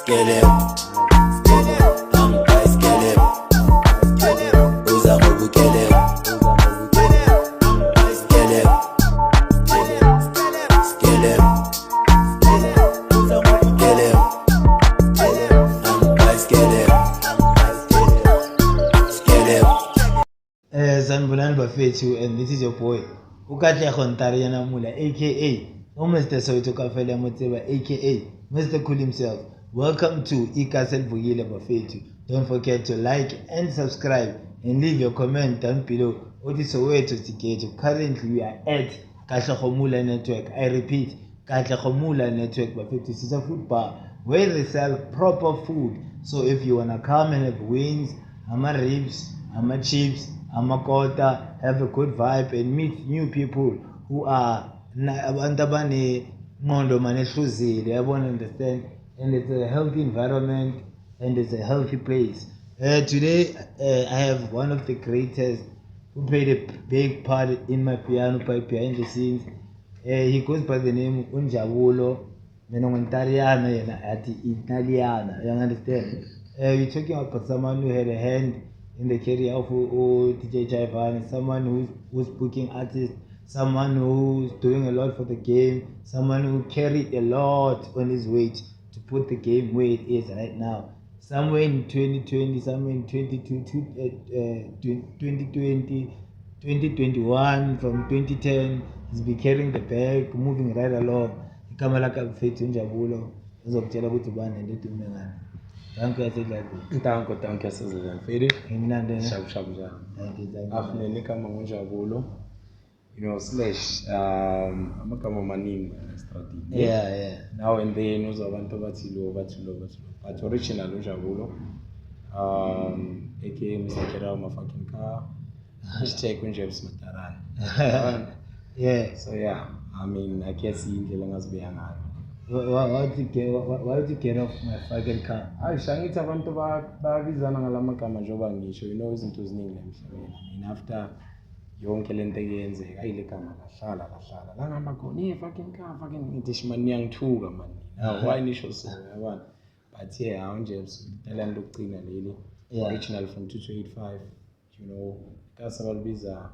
Skele, angiqai skele, uza ngobukele, skele, skele, uza ngobukele, angiqai skele, skele. Sanibonani bafethu, and this is your boy uKatlego Ntariana Mula, aka Mr. Soweto Kafele Motseba, aka Mr. Cool himself. Welcome to Ikasel Vuyile bafethu. Don't forget to like and subscribe and leave your comment down below. Oti Soweto Tiketo. Currently we are at Katlego Mula Network. I repeat, Katlego Mula Network bafethu. This is a food bar where they sell proper food. So if you wanna come and have wings, ribs, chips, amakota, have a good vibe and meet new people who are abantu abanengqondo manehluzile, yabona, understand, and it's a healthy environment and it's a healthy place. Today I have one of the greatest who played a big part in my piano part behind the scenes. He goes by the name Unjabulo. Mina ngintariana yena ati Italiana, you understand. We're talking about someone who had a hand in the career of DJ Jaivan, someone who's booking artists, someone who's doing a lot for the game, someone who carried a lot on his weight to put the game where it is right now. Somewhere in 2020, somewhere in 2021, from 2010, he's been carrying the bag, moving right along. Igama lakhe Mfethu Njabulo uzokutshela ukuthi ubani nento edume ngani. Danke yasedlala. Danke sezidlalfeli. Ngimnandi. Shabu njani. Thank you. Afune igama ngunjabulo. Slash amagama amaningi estradini. Yeah. Now and then uzabantu bathi lo. But original unjabulo. Aka Mr. Kerao Mafaking Car. #Unjabs Matarani. Yeah. So yeah, I mean, I guess indlela ngazibeya ngayo. Why did you get off my fucking car? Shangithi abantu babizana ngalamagama njengoba ngisho, izinto eziningi emhlabeni. I mean, after yonke lento eyenzeka ayile gama lahlala la ngihamba khona fucking car fucking ngithi shimani niyangithuka mani. Why nisho so yabona? But yeah, Unjabs talent lokugcina leli original from 2285, kasi abalibiza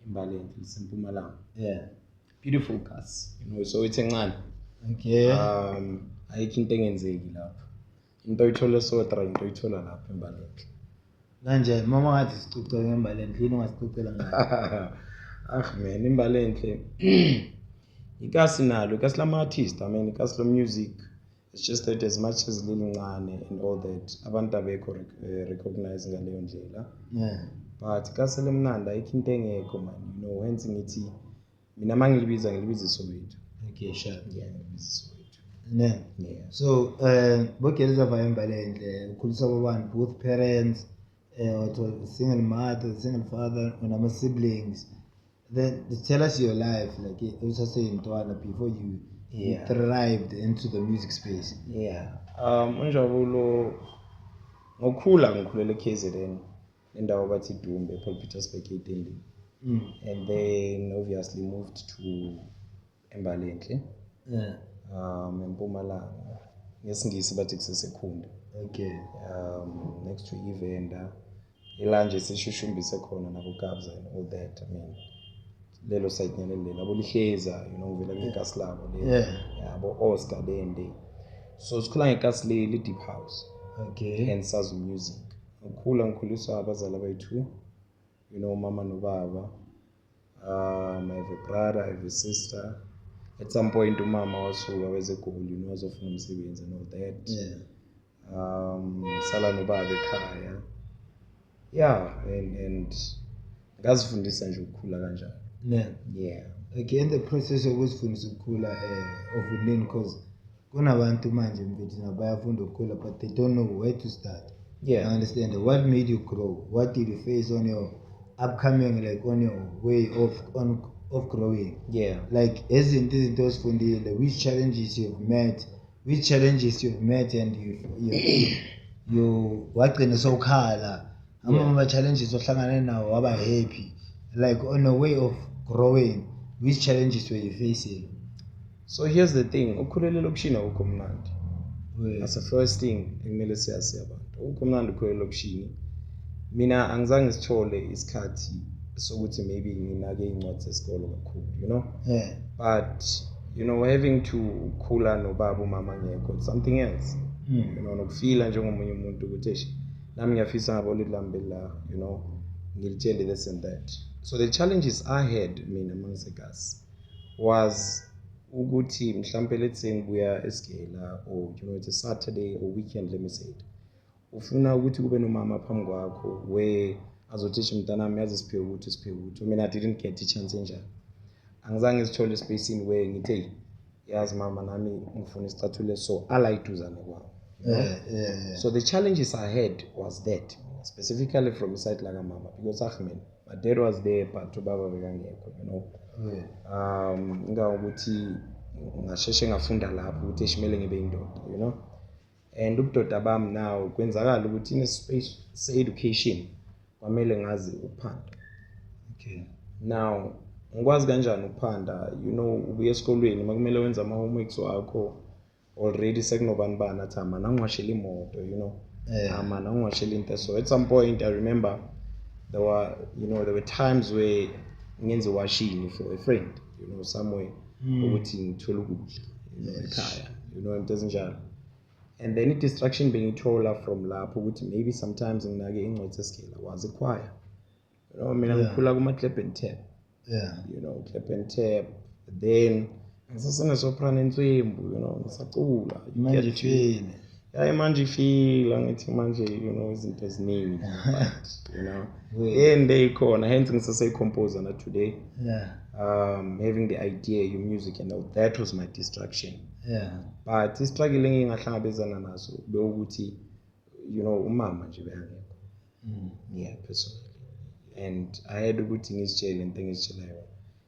Imbalente liseMpumalanga. Yeah. Beautiful cars, so it's encane. Okay. Ayikho into engenzeki lapha. Into oyithola sotra, into oyithola lapha eMbalente. Kanje mama ngathi sicocela ngeMbalente, yini ungasicocela ngayo? Man, Imbalente. Ikasi nalo, ikasi lama-artist, I mean, ikasi lo music. It's just that as much as lincane and all that, abantu abekho recognize ngaleyo ndlela. Yeah. But ikasi lemnandi ayikho into engekho man, hence ngithi mina mangilibiza Soweto. Okay, sure. Yeah, ngilibiza Soweto. Yeah. So, bogeleza vaya Imbalente, ukhulisa bobani, both parents, or single mother, single father, and my siblings. Then tell us your life, like also saying before you thrived into the music space. Yeah. Unjabulo ngokukhula ngikhulela eKZN, indawo bathi Dumbe, Paul Pietersburg 18. And then obviously moved to Imbalente. Yeah. eMpumalanga. Ngesingisi bathi kusesekhunda. Okay. Next to Ivenda. Ilanje sishushumbise khona nakuKabza and all that. I mean, lelo site nyelele labo lihleza, uvela ngekasi labo le. Yabo Oscar bende. So sikhula ngekasi le deep house. Okay. And sazu music. Ngikhuliswa abazali bethu. Mama nobaba. I have a brother, I have a sister. At some point umama wasuka wezegoli, wazofuna umsebenzi and all that. Yeah. Sala nobaba ekhaya. Yeah, and ngazifundisa nje ukukhula kanjalo. Yeah. Okay, in the process of ukuzifundisa ukukhula ovuleni, because kunabantu manje mfethu bayafunda ukukhula but they don't know where to start. Yeah. I understand. What made you grow? What did you face on your upcoming, like on your way of growing? Yeah. Like izinto ozifundile, which challenges you've met and you wagcina sowukhala. Ama challenges ohlangane nawo waba happy. Like on a way of growing, which challenges were you facing? So here's the thing, ukukhulele lokishini awukho mnandi. That's the first thing ekumele siyazi abantu. Ukho mnandi khona elokishini. Mina angizange sithole isikhathi sokuthi maybe nginake incwadi zesikole kakhulu, you know. Yeah. But you know, having to khula nobaba umama ngekho, it's something else. You know, nokufila njengomunye umuntu ukuthi nami ngiyafisa ngabo lidlambe la, you know, ngilitshele this and that. So the challenges I had mina mangisegas was ukuthi mhlambe let's say ngibuya esigela, or you know, it's a Saturday or weekend, let me say it. Ufuna ukuthi kube nomama phambi kwakho where azothisha mntanami yazi siphiwe ukuthi siphiwe ukuthi. Mina I didn't get a chance enjalo. Angizange sithole space in where ngithi yazi mama nami ngifuna isicathulo so alayiduzana kwawo. Yeah. So the challenges I had was that, specifically from the side like a mama, because Ahmed, my dad was there, but to baba bekangekho, you know. Ukuthi ngasheshe ngafunda lapho ukuthi eshimele ngibe indoda, you know. And ubudoda bami now kwenzakala ukuthi in a space se-education kwamele ngazi uphando. Okay. Now ngikwazi kanjani ukuphanda, you know, ubuye esikolweni makumele wenza ama homeworks wakho already sekunobanibani athi ama nangiwashela imoto, you know. Ama nangiwashela into. So at some point I remember there were times where ngenze washing for a friend, you know, somewhere ukuthi ngithole ukudla, you know, ekhaya, you know, into ezinjalo. And then distraction bengithola from lapho ukuthi maybe sometimes nginake incwadi zesikela was a choir, you know. Mina ngikhula kuma clap and tap, you know, clap and tap. Then ngisasenesoprano enswembu, you know, ngisacula Manje feel. Manje feel angithi manje, you know, izinto eziningi, but you know, and they khona hence ngisase-composer na today. Having the idea, your music, and all that was my distraction. But struggle engingahlangabezana naso bewukuthi, you know, umama nje bengekho. Personally, and I had ukuthi ngizitshele into engizitshelayo,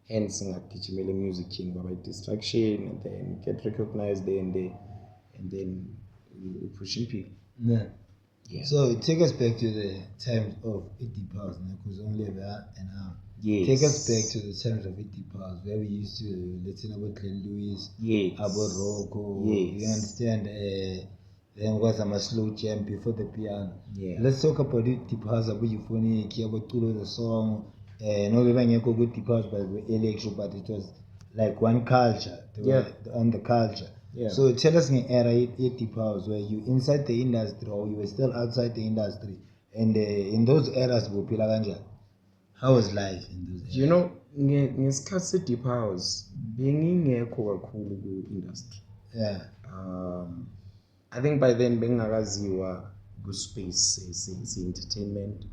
hence ngagijimela music king by distraction, and then get recognized there and there, and then pushing people. So take us back to the times of 80 pounds, because only there and now. Yes. Take us back to the times of 80 pounds where we used to listen about Glenn Lewis, about Rocco. You understand? Then was a slow jam before the piano. Let's talk about 80 pounds, about euphonic, about the song. No, we were go good because by the election, but it was like one culture. On the culture. So tell us in era 80 pounds, were you inside the industry or you were still outside the industry? And in those eras, how was life in those eras? You know, ngesikhathi se-deep house bengingekho kakhulu ku-industry. I think by then bengingakaziwa ku-space se-entertainment,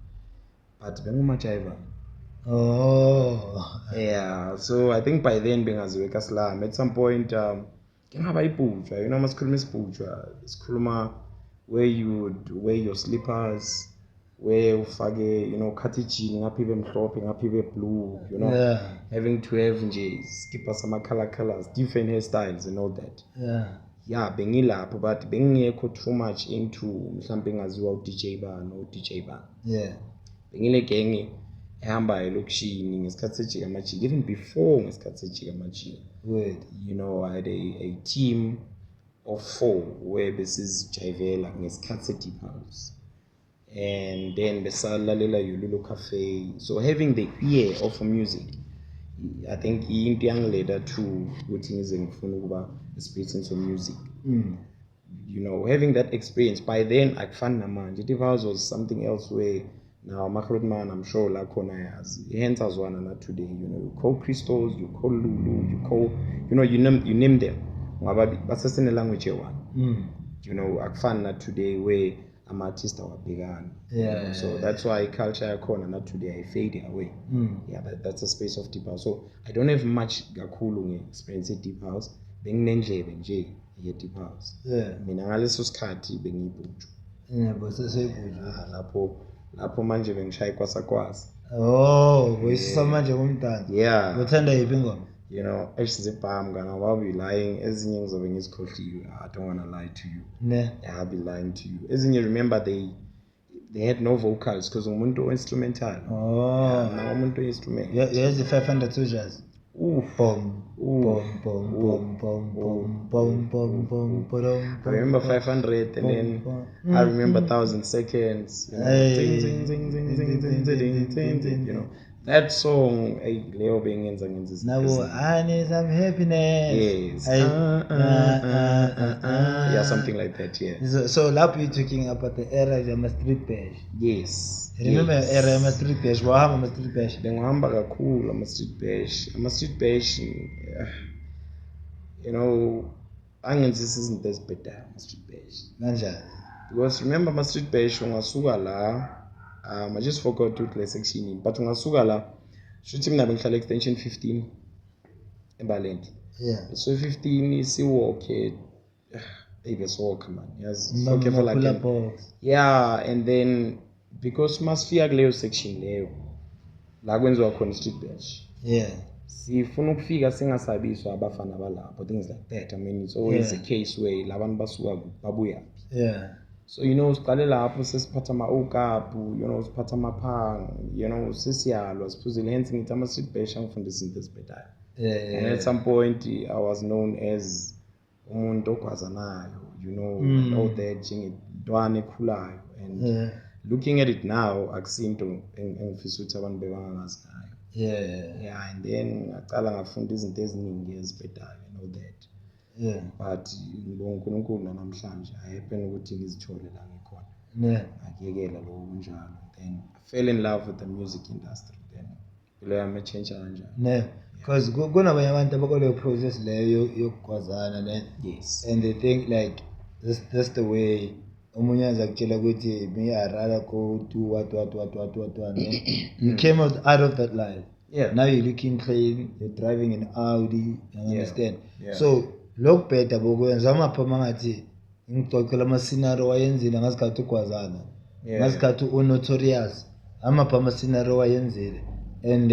but bengumajiva. So I think by then bengaziwe kaSlam. At some point ngihamba ibhujwa, you know, masikhuluma isibhujwa sikhuluma where you would wear your slippers, where ufake, you know, khathi jean ngapha ibe mhlophe ngapha ibe blue, you know. Having to have nje skipper sama colors, different hairstyles and all that. Bengilapho, but bengingekho too much into mhlambe ngaziwa uDJ bani no DJ bani. Bengile gang ehamba elokishini ngesikhathi sejika amajika, even before ngesikhathi sejika amajika. You know, I had a team of 4 where besizijayivela ngesikhathi se-deep house, and then besalalela Yololo Cafe. So having the ear of music, I think into yangileda to ukuthi ngize ngifuna ukuba space into music. You know, having that experience, by then akufani namanje. Deep house was something else where now Makrotman, I'm sure la khona yazi. Hence as one and today, you know, you call Crystals, you call Lulu, you call, you know, you name them. But that's in the language one. You know, akufani today where I'm artist or began. So that's why culture corner not today I fade away. That's a space of deep house. So I don't have much gakhulu experience at deep house. Benginendlebe nje ye deep house. Mina ngaleso sikhathi bengibhujwa. Lapho manje bengishaya kwasakwasa. Wesisa manje kumntana. Uthanda yiphi ingoma? You know, esizibham ngana wabi lying, ezinye ngizobe ngizikhohliwe. I don't want to lie to you. I'll be lying to you. Ezinye, remember they had no vocals because umuntu instrumental. Umuntu instrument. Yes, the 500 soldiers. Oof. Boom, Ooh. boom, boom, boom, boom, boom, boom, boom, boom, boom. I remember 500 and then I remember 1,000 seconds, you know, zing, zing, zing, zing, zing, zing, zing, zing, zing, you know. That song, Leo Bengenza Nabo, I need some happiness. Yes. Yeah, something like that, yeah. So lapho you talking about the era of street bash. Yes. Remember era of street bash? Wahamba street bash. Bengihamba kakhulu ama-street bash. Ama-street bash, you know, angenzisa izinto ezibhedayo ama-street bash. Kanjani? Because remember ama-street bash ungasuka la, I just forgot to play section, but ungasuka la, shuthi mina bengihlala extension 15 eBalenti. Yeah. So 15 siwalke, besiwalk man, yes. Okay, for like yeah, and then because masifika kuleyo section leyo la kwenziwa khona street bash. Yeah. Sifuna ukufika singasabiswa abafana balapho, things like that. I mean, it's always a case where labantu basuka babuya. Yeah. So you know, siqale lapho sesiphatha ama-okapu, you know, siphatha amaphanga, you know, sesiyalwa siphuzile, hence ngithi ama-street bash angifundisa izinto ezibhedayo. Yeah. And at some point I was known as umuntu ogwazanayo, you know, and all that, njengedwana ekhulayo. And looking at it now, akusinto engifisa ukuthi abantu bebangazi ngayo. Yeah, and then ngaqala ngafunda izinto eziningi ezibhedayo and all that. Yeah. But ngibonga uNkulunkulu namhlanje I happen ukuthi ngizithole la ngikhona. Yeah. Ngiyekela lokho kunjalo. Then I fell in love with the music industry. Then leyo amechange kanjani. Yeah. Because kunabanye abantu abakuleyo process leyo yokugwazana ne. Yes. And they think like that's the way omunye azakutshela ukuthi me I rather go to what no? You came out of that life. Yeah. Now you're looking clean, you're driving an Audi, you understand? Yeah. So lokubheda bokwenza amaphama ngathi ngixoxela ama-scenario wayenzile ngasikhathi ugwazana. Ngasikhathi unotorious. Amaphama scenario wayenzile. And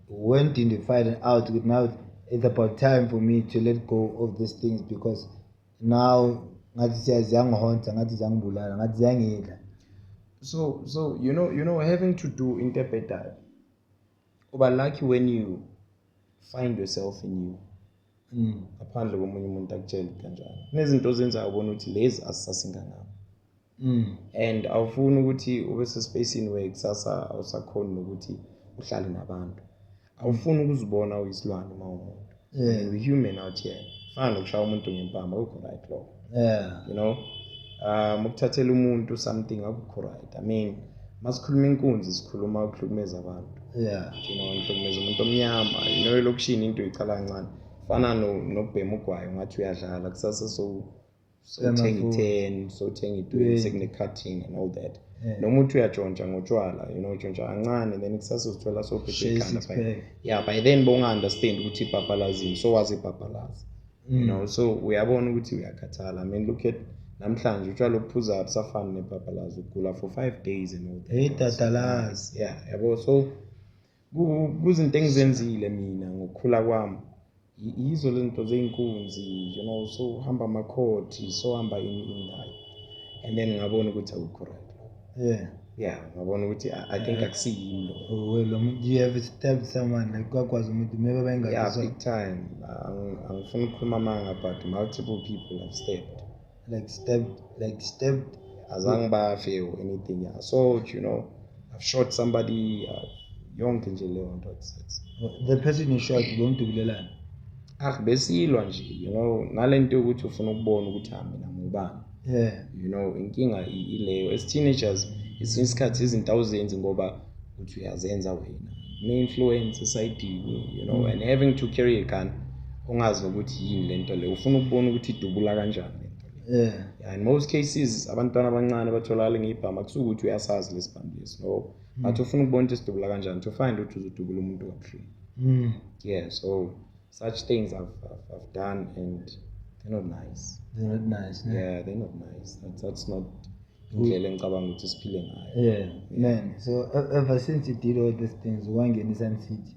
when did you find out now it's about time for me to let go of these things because now ngathi siyaziyangihonta ngathi ziyangibulala ngathi ziyangidla. So you know having to do interpreter. Uba lucky when you find yourself in you. Ngaphandle komunye umuntu akutshela kanjani. Kunezinto ozenza ubona ukuthi lezi asisasinga ngabo. And awufuni ukuthi ube sespaceini where kusasa awusakhona nokuthi uhlale nabantu. Awufuni ukuzibona uyisilwane uma umuntu. We human out here. Fana nokushaya umuntu ngempama akukho right lo. Yeah. You know, ukuthathela umuntu something akukho right. I mean, masikhuluma inkunzi sikhuluma ukuhlukumeza abantu. Yeah. You know, ukuhlukumeza umuntu omnyama. You know, elokishini into icala kancane. Fana nobhema ugwayo ngathi uyadlala kusasa so thenga i-10, so thenga i-20 sekune-cutting and all that. Noma uthi uyatshontsha ngotshwala, you know, utshontsha kancane and then kusasa uzithola sophethe ikhanda phela. Yeah, by then bonga-understand ukuthi ipapalazini, so wazi ipapalazi. You know, so uyabona ukuthi uyakhathala. I mean, look at namhlanje utshwala obuphuzayo busafana nepapalazi, ugula for 5 days and all that. Itatalazi. Yeah, yabo, so kuzinto engizenzile mina ngokukhula kwami. Yizo lento zeinkunzi, you know, so hamba amakhoti, so hamba ini and then ngabona ukuthi akukho right. Yeah, ngabona ukuthi I think akusiyimi lo. Well, you have stabbed someone like kwakwazi umuntu maybe bayingazizwa. Yeah, big time. Angifuni ukukhuluma amanga but multiple people have stabbed azange bafe or anything. Yeah, so you know, I've shot somebody yonke nje leyo nto akusethi. The person you shot bomdubulelana. Besilwa nje, you know, nalento ukuthi ufuna ukubona ukuthi mina ngubani. Yeah. You know, inkinga ileyo as teenagers isikhathi izinto awuzenzi ngoba uthi uyazenza wena. Ne-influence esayidini, you know, and having to carry a gun ungazi ukuthi yini lento le ufuna ukubona ukuthi idubula kanjani lento le. Yeah, in most cases abantwana abancane batholakala ngibhama kusuka ukuthi uyasazi lesibhambi lesi no, but ufuna ukubona ukuthi sidubula kanjani to find ukuthi uzodubula umuntu kabuhlungu. Yeah, so such things I've done and they're not nice. They're not nice. No? Yeah, they're not nice. That's not indlela engicabanga ukuthi siphile ngayo. Yeah, man. So ever since you did all these things, wangena eSun City.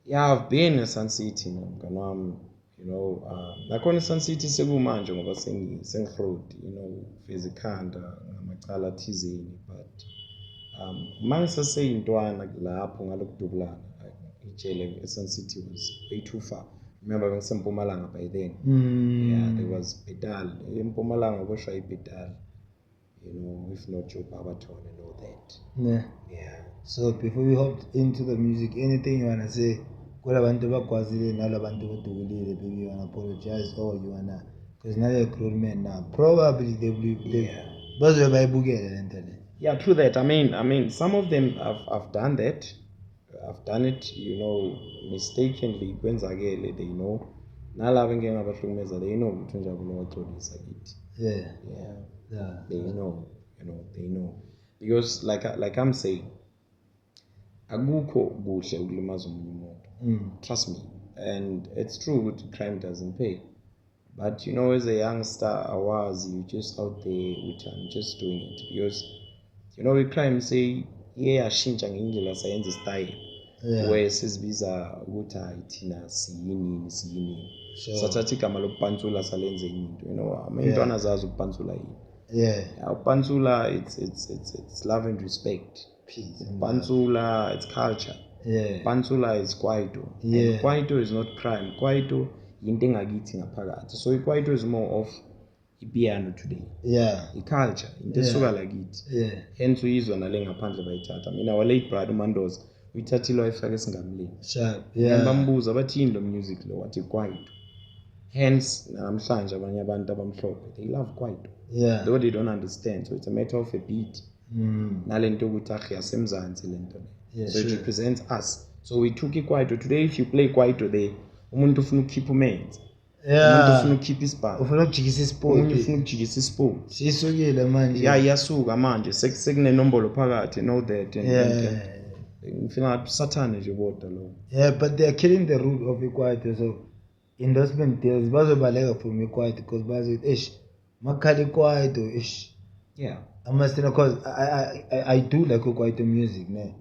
Yeah, I've been in Sun City, mngani wami, you know, nakhona eSun City sekumanje ngoba sengihlodi, you know, veza ikhanda ngamacala athizeni, but mangisaseyintwana lapho ngalokudubulana ijele eSun City was way too far. Remember bengisempumalanga by then. Mm. There was Betal. Empumalanga boshwa iBetal. If not Joe Barberton and all that. Yeah. So before we hop into the music, anything you wanna say? Kulabantu bakwazile nalabantu badulile, baby, you wanna apologize or you wanna, because now you're a grown man now. Probably they bazwe bayibukele lento le. Yeah, true that. I mean, some of them I've done that. I've done it, mistakenly. Kwenzakele, they know. Nalabo ngeke ngabahlukumeza, they know ukuthi Njabulo waxolisa kithi. Yeah. They know, they know. Because like I'm saying, akukho kuhle ukulimaza omunye umuntu. Trust me. And it's true that crime doesn't pay. But as a youngster, you just out there with I'm just doing it. Because with crime say, ashintsha ngendlela sayenza style. Where sesibiza ukuthi thina siyini. Sathatha igama lokupantsula salenze into. Amantwana azazi ukupantsula yini. Upantsula it's love and respect. Peace. Upantsula it's culture. Upantsula is kwaito. And kwaito is not crime. Kwaito into engakithi ngaphakathi. So kwaito is more of ipiano today. Culture into esuka lakithi. Hence uyizwa nale ngaphandle bayithatha. Mina our late brother Mandoza uyithathile wayifaka esingamlini. Bambuza bathi yini lo music lo wathi kwaito. Hence namhlanje abanye abantu abamhlophe they love kwaito. Though they don't understand, so it's a matter of a beat. Nalento ukuthi yasemzansi lento. So it represents us. So we took kwaito. Today if you play kwaito there, umuntu ufuna ukukhipha umenze. Umuntu ufuna ukukhipha isibhamu. Ufuna ukujikisa isport. Umuntu ufuna ukujikisa isport. Sisukile manje. Iyasuka manje sekunenombolo phakathi and all that and ngifuna sathane nje bodwa lo. But they are killing the root of kwaito. So endorsement deals bazobaleka from kwaito because bazothi makhali kwaito I must know because I do like kwaito music, man.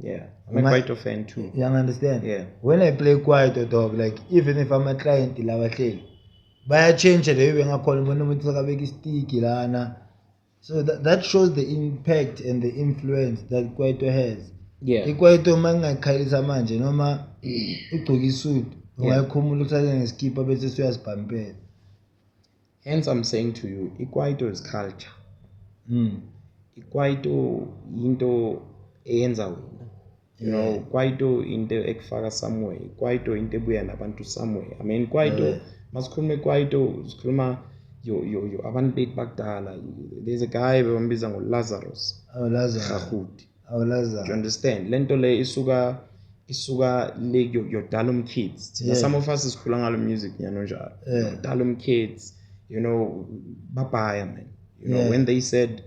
I'm a kwaito fan too. You understand? When I play kwaito, dog, like even if I'm a client lava hleli baya change the way ngakhona ubona umuntu akabeka istick lana. So that shows the impact and the influence that kwaito has. Ikwaito mangakhalisa manje noma ugcoka isuit ungayikhumula ukuthatha ngeskipa bese suyazibhampela. Hence I'm saying to you, ikwaito is culture. Ikwaito into eyenza wena. Kwaito into ekufaka somewhere. Kwaito into ebuya nabantu somewhere. I mean kwaito masikhuluma kwaito sikhuluma yo abantu bethu bakudala. There's a guy bambiza ngoLazarus. Khahudi. Lazarus. Do you understand? Lento le isuka le yo Dalum Kids. Some of us sikhula ngalo music nyano njalo. Dalum Kids. Babaya man. When they said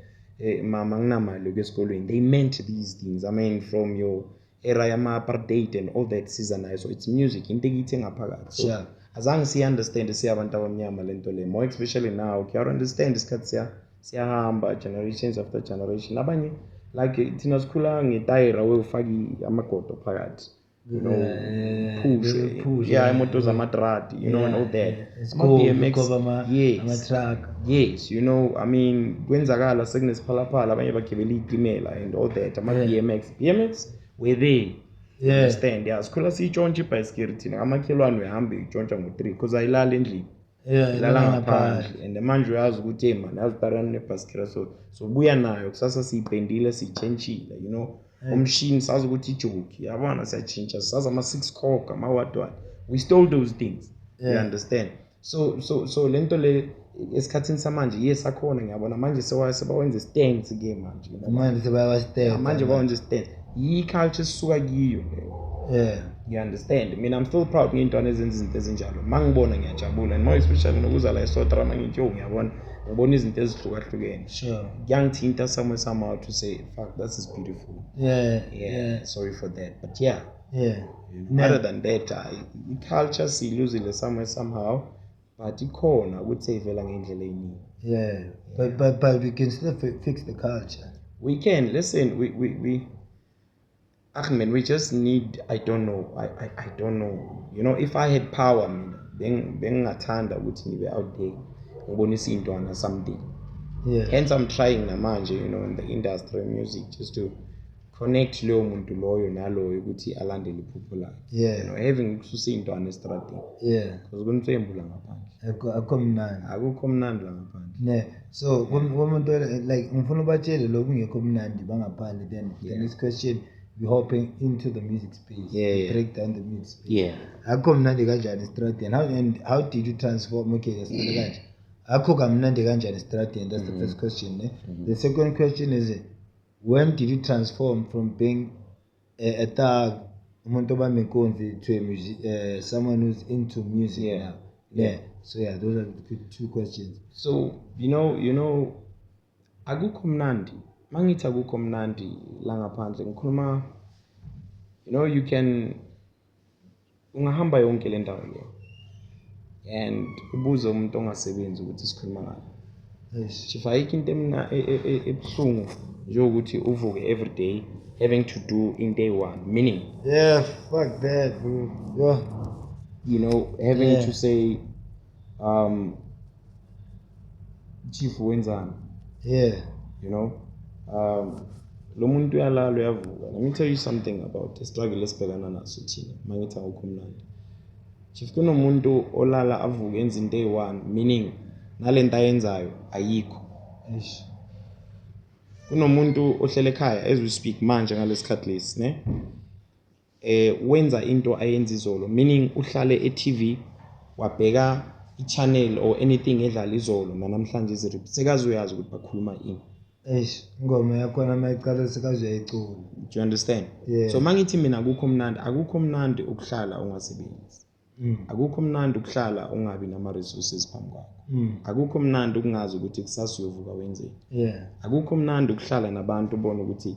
mama nginamali esikolweni, they meant these things. I mean from your era yama-apartheid and all that season. So it's music into ekithi ngaphakathi. So azange siya-understand siyabantu abamnyama lento le. More especially now, you understand isikhathi siyahamba generations after generation. Abanye like thina sikhula ngetayira wewufaki amagodo phakathi. Push. Imoto zamadrati, and all that. BMX, yes, I mean, kwenzakala sekunesiphalaphala abanye bagibela itimela and all that. BMX, we're there. Understand? Sikhula siyitshontsha ibhayisikili thina. Amakhelwane uyahamba uyitshontsha ngo-3 because ayilala endlini. Ilala ngaphandle. And manje uyazi ukuthi man yazitarana nebhayisikili so buya nayo kusasa siyipendile siyitshentshile, umshini sazi ukuthi ijoke yabona siyatshintsha sazi ama-6 cock ama-what we stole those things. You understand? So lento le esikhathini samanje yes akhona ngiyabona manje sebawenza stands ke manje manje bawenza stands culture sisuka kiyo. You understand? I mean, I'm still proud ngintwana ezenza izinto ezinjalo. Mangibona ngiyajabula and more especially nokuza la eSotra mangithi ngiyabona ngibona izinto ezihlukahlukene. Ngiyangithinta somehow to say fuck this is beautiful. Sorry for that, but other than that culture siyiluzile somehow but ikhona ukuthi ivela ngendlela eyiningi. But we can still fix the culture. We can. Listen, we just need, I don't know. If I had power, bengingathanda ukuthi ngibe out there ngibonisa intwana something. Hence I'm trying namanje, in the industry of music just to connect leyo muntu loyo naloyo ukuthi alandele iphupho lakhe. Yeah. You know, having ukususa iy'ntwana esitradini. Yeah. Because kunemthembu la ngaphandle. Akho mnandi. Akukho mnandi la ngaphandle. Ne. So komuntu like ngifuna ubatshele lokhu kungekho mnandi bangaphandle then the next question we hopping into the music space. Yeah. Break down the music space. Yeah. Akho mnandi kanjani estradini and how did you transform okay yasicela kanje. Akho kamnandi kanjani estradini, that's the first question ne. The second question is when did you transform from being a thug umuntu obambe inkonzi to a someone who's into music now? Yeah. So yeah, those are the two questions. So you know akukho mnandi. Mangithi akukho mnandi la ngaphandle ngikhuluma you can ungahamba yonke le ndawo leyo and ubuze umuntu ongasebenzi ukuthi sikhuluma ngani. Yes. If ayikho into ebuhlungu njengokuthi uvuke every day having to do in day one, meaning Yeah, fuck that, bro. Yeah. Having to say chief wenzani. Yeah. Lo muntu uyalala uyavuka. Let me tell you something about the struggle esibhekana naso thina mangithi akukho mnandi. Chief kunomuntu olala avuke enza in day one, meaning nalento ayenzayo ayikho. Ish. Kunomuntu ohlele ekhaya as we speak manje ngalesikhathi lesi ne wenza into ayenza izolo, meaning uhlale e-TV wabheka i-channel or anything edlala izolo namhlanje izirip sekazi uyazi ukuthi bakhuluma ini. Ish, ngoma yakhona mayiqala sekazi uyayicula. Do you understand? Yeah. So mangithi mina akukho mnandi ukuhlala ungasebenzi. Akukho mnandi ukuhlala ungabi nama resources phambi kwakho. Akukho mnandi ukungazi ukuthi kusasa uyovuka wenzeni. Yeah. Akukho mnandi ukuhlala nabantu ubone ukuthi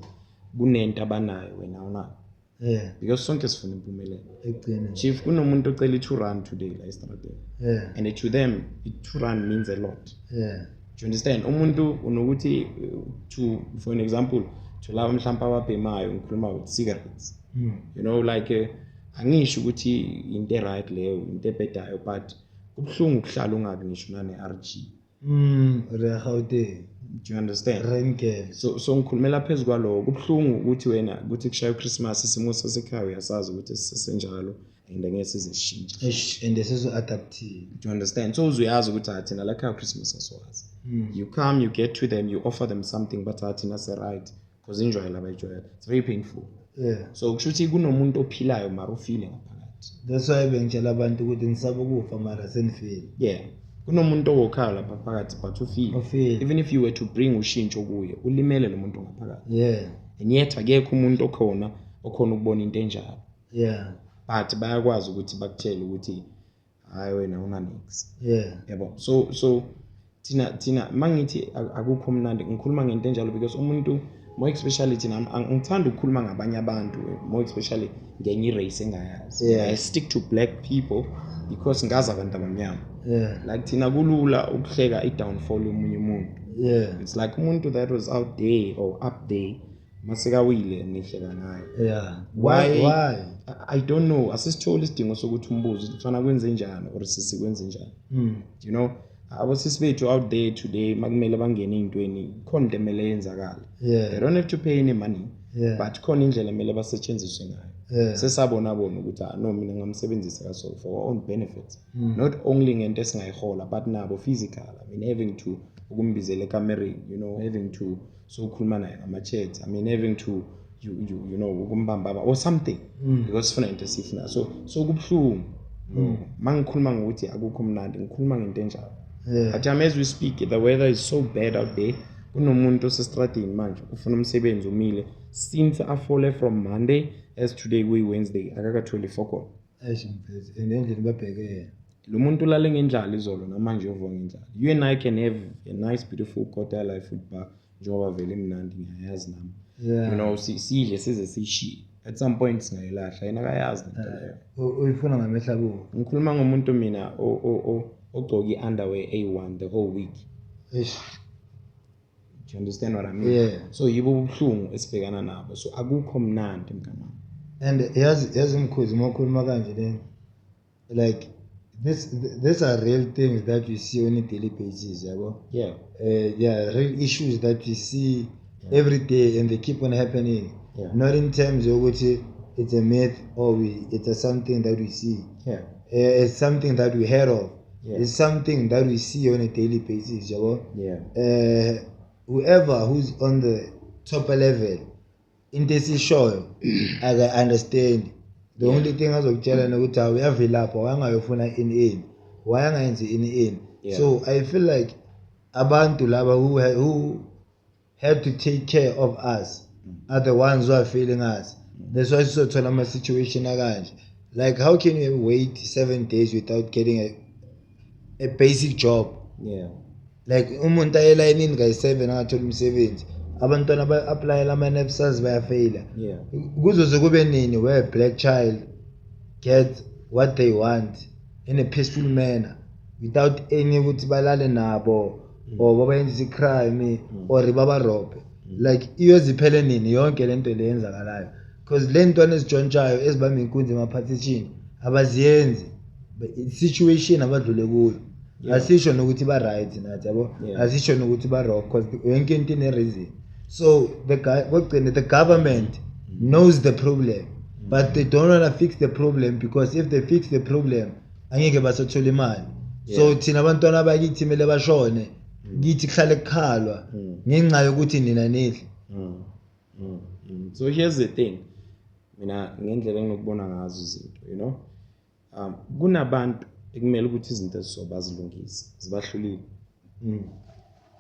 kunento abanayo wena awunayo. Yeah. Because sonke sifuna impumelelo. Ekugcineni. Chief kunomuntu ocela i-2 rand today la estradeni. Yeah. And to them i-2 rand means a lot. Yeah. Do you understand? Umuntu unokuthi for an example to laba mhlawumbe ababhemayo ngikhuluma with cigarettes. Like angisho ukuthi into right leyo into ebhedayo but kubhlungu ukuhlala ungabi ngisho nane RG. Rehaude. Do you understand? Renke. So ngikhulumela phezulu kwalo kubhlungu ukuthi wena ukuthi kushaya uChristmas isimo sasekhaya uyasazi ukuthi sisenjalo and angeke sizishintshe. Ish, and this is adaptive. Do you understand? So uzuyazi ukuthi athina la khaya Christmas aswazi. You come, you get to them, you offer them something but athina say right because enjoy la bayijoyela. It's very painful. Yeah. So kushuthi kunomuntu ophilayo mara ufile ngaphakathi. That's why bengitshela abantu ukuthi ngisaba ukufa mara senifile. Yeah. Kunomuntu okhala lapha phakathi but ufile. Even if you were to bring ushintsho kuye, ulimele lo muntu ngaphakathi. Yeah. And yet akekho umuntu okhona ukubona into enjalo. Yeah. But bayakwazi ukuthi bakutshele ukuthi hayi wena una nix. Yeah. Yabo. So Tina mangithi akukho mnandi ngikhuluma ngento enjalo because umuntu more especially thina ngithanda ukukhuluma ngabanye abantu more especially ngenye race engayazi. Yeah. I stick to black people because ngazi abantu abamnyama. Yeah. Like thina kulula ukuhleka i-downfall yomunye umuntu. Yeah. It's like umuntu that was out there or up there masekawile nihleka naye. Yeah. Why? Why? I don't know. Asisithole isidingo sokuthi umbuzo ukuthi ufana kwenze njani or sisikwenze njani. Abosisi bethu out there today makumele bangene ezintweni khona into emele yenzakala. They don't have to pay any money. But khona indlela emele basetshenziswe ngayo. Sesabona ukuthi no mina ngamsebenzisa kaso for our own benefits. Not only ngento esingayihola but nabo physical. I mean having to ukumbizela ekamereni, having to so ukhuluma naye ngama-chat. I mean having to ukumbamba or something because sifuna into esifuna. So kubhlungu. Mangikhuluma ngokuthi akukho mnandi ngikhuluma ngento enjalo. But as we speak the weather is so bad out there. Kunomuntu osestradini manje ufuna umsebenzi umile since afole from Monday as today we Wednesday akaka 24 call. Ashimphezi endlini babheke. Lo muntu lale ngendlala izolo namanje uvuka ngendlala. You and I can have a nice beautiful quarter life food bar njengoba vele mnandi ngiyayazi nami. Sidle size sishiye. At some point singayilahla yena akayazi into leyo. Uyifuna ngamehla kuwo. Ngikhuluma ngomuntu mina ogcoki underwear A1 the whole week. Ish. Do you understand what I mean? Yeah. So yibo ubhlungu esibhekana nabo. So akukho mnandi mngani. And yazi mkhozi makhuluma kanje then like these are real things that we see on a daily basis, yabo. Yeah. There are real issues that we see every day and they keep on happening. Yeah. Not in terms of which it's a myth or it's something that we see. Yeah. It's something that we heard of. Yeah. It's something that we see on a daily basis, yabo. Yeah. Whoever who's on the top level, into esishoyo, I can understand. The only thing azokutshela nokuthi awuyavilapha wangayofuna in wayangayenzi in. Yeah. So I feel like abantu laba who had to take care of us are the ones who are failing us. That's why sisothola ama situation akanje. Like how can you wait 7 days without getting a basic job? Yeah. Like umuntu ayela inini ngayi7 angathola umsebenzi. Abantwana ba-applyela ama-NSFAS bayafeyila. Yeah. Kuzoze kube nini where a black child get what they want in a peaceful manner without any ukuthi balale nabo or babayenza i-crime or babarobhe. Like iyoziphele nini yonke lento le yenzakalayo, because le ntwana ezitshontshayo ezibamba inkunzi ema-partition abaziyenzi situation abadlule kuyo. Asisho nokuthi ba-right nathi yabo, asisho nokuthi ba-wrong because yonke into ine-reason. So the government knows the problem, but they don't want to fix the problem, because if they fix the problem angeke basathola imali. So thina abantwana abakithi kumele bashone kithi kuhlale kukhalwa ngenxa yokuthi nina nidli. So here's the thing, mina ngendlela enginokubona ngazo izinto, you know, kunabantu ekumele ukuthi izinto ezizobazilungisa zibahlulile.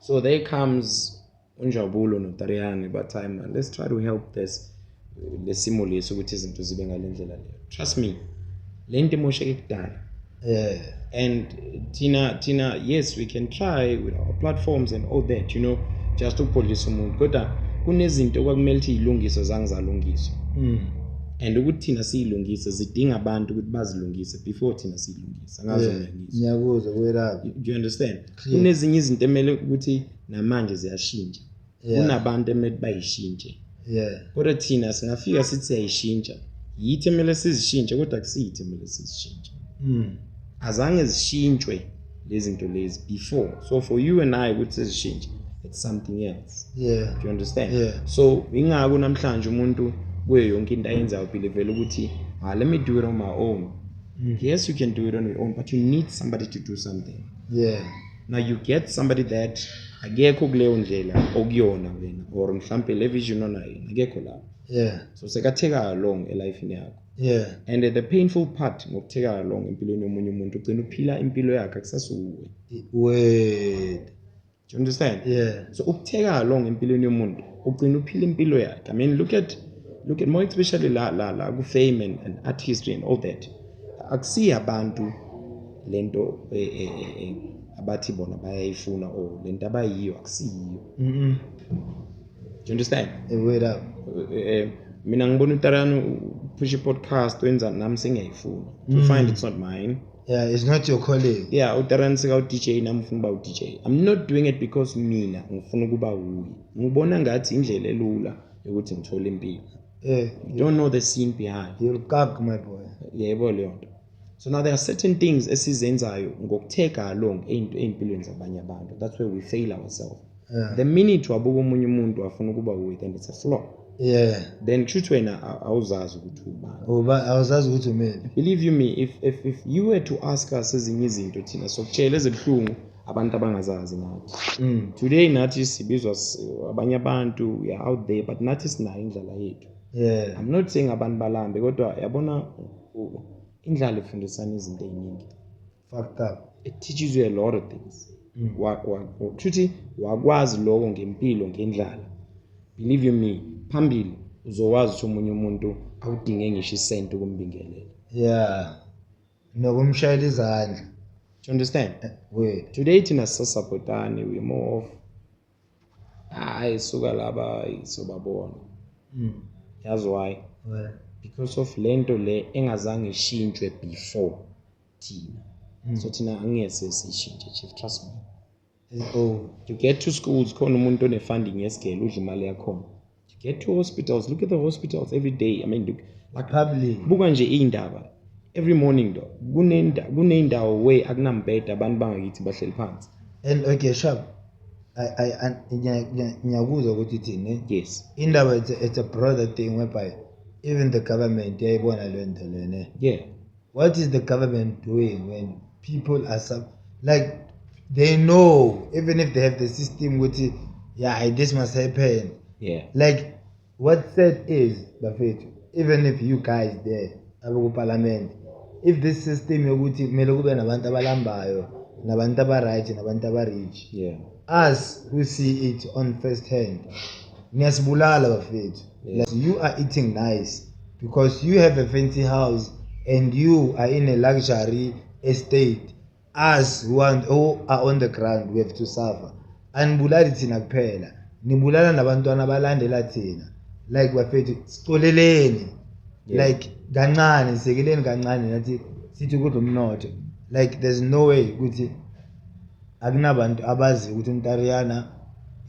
So there comes uNjabulo noTariyane bathi man, let's try to help this lesimo leso ukuthi izinto zibe ngalendlela leyo. Trust me, lento emosheke kudala. And Tina, yes, we can try with our platforms and all that, you know, just to police umuntu. Kodwa kunezinto okwakumele ukuthi izilungiswe zangizalungiswa. And ukuthi thina siyilungise zidinga abantu ukuthi bazilungise before thina siyilungise. Ngiyakuzwa kwelapha. Do you understand? Kunezinye izinto emele ukuthi namanje ziyashintsha. Kunabantu emele bayishintshe. Kodwa thina singafika sithi siyayishintsha. Yithi emele sizishintshe kodwa akusiyithi emele sizishintshe. Azange zishintshwe lezi zinto lezi before. So for you and I ukuthi sizishintshe, it's something else. Do you understand? So ingako namhlanje umuntu kuyo yonke into ayenzayo believe ukuthi let me do it on my own. Yes, you can do it on your own, but you need somebody to do something. Now you get somebody that akekho kuleyo ndlela okuyona wena, or mhlambe le vision onayo akekho lapho. So sekatheka along elifeni yakho. And the painful part ngokutheka along empilweni yomunye umuntu ugcina uphila impilo yakhe akusasuwe. Do you understand? So ukutheka along empilweni yomuntu ugcina uphila impilo yakhe. I mean look at more especially la ku fame and art history and all that. Akusiya abantu lento abathi bona bayayifuna or lento abayiyo akusiyo. Do you understand? Wait up. Mina ngibona uTariyane push podcast wenza nami sengiyayifuna. To find it's not mine. It's not your calling. uTariyane seka DJ nami ngifuna uba DJ. I'm not doing it because mina ngifuna kuba uyi. Ngibona ngathi indlela elula ukuthi ngithole impilo. You don't know the scene behind. You'll gag my boy. Yebo leyo nto. So now there are certain things esizenzayo ngokutheka along empilweni zabanye abantu. That's where we fail ourselves. The minute wabuka umunye umuntu afuna ukuba uyi, then it's a flaw. Then kushuthi wena awuzazi ukuthi ubani. Awuzazi ukuthi umeni. Believe you me, if you were to ask us ezinye izinto thina sokutshela ezibhlungu abantu abangazazi nathi. Today nathi sibizwa abanye abantu we are out there, but nathi sinayo indlela yethu. I'm not saying abantu balambe kodwa yabona indlela ifundisana izinto eziningi. Fucked up. It teaches you a lot of things. Kushuthi wakwazi lokho ngempilo ngendlela. Believe you me, phambili uzowazi ukuthi umunye umuntu awudinge ngisho isenti ukumbingelela. Nokumshayela izandla. Do you understand? Today thina sisapotani, we more of suka laba isobabona. That's why. Because of lento le engazange ishintshwe before thina. So thina angese sishintshe, chief, trust me. You get to schools khona umuntu onefunding yesigele udla imali yakho. You get to hospitals, look at the hospitals every day. I mean look like public. Buka nje indaba every morning do. Kunendawo where akunambheda abantu bangakithi bahleli phansi. And okay, sharp. ngiyakuzwa ukuthi ithini. Yes. Indaba it's a broader thing whereby even the government yayibona le nto lena. Yeah. What is the government doing when people are like they know even if they have the system which this must happen. Yeah. Like what said is Bafethu, even if you guys there abaku parliament, if this system yokuthi kumele kube nabantu abalambayo nabantu aba-right nabantu aba-rich, Yeah. us who see it on first hand niyasibulala bafethu. Like you are eating nice because you have a fancy house and you are in a luxury estate. Us who are on the ground we have to suffer. Anibulali thina kuphela, nibulala nabantwana balandela thina. Like bafethu sicoleleni. Like kancane sisekeleni kancane nathi sithi ukuthi umnotho. Like there's no way ukuthi akunabantu abazi ukuthi uMtariyana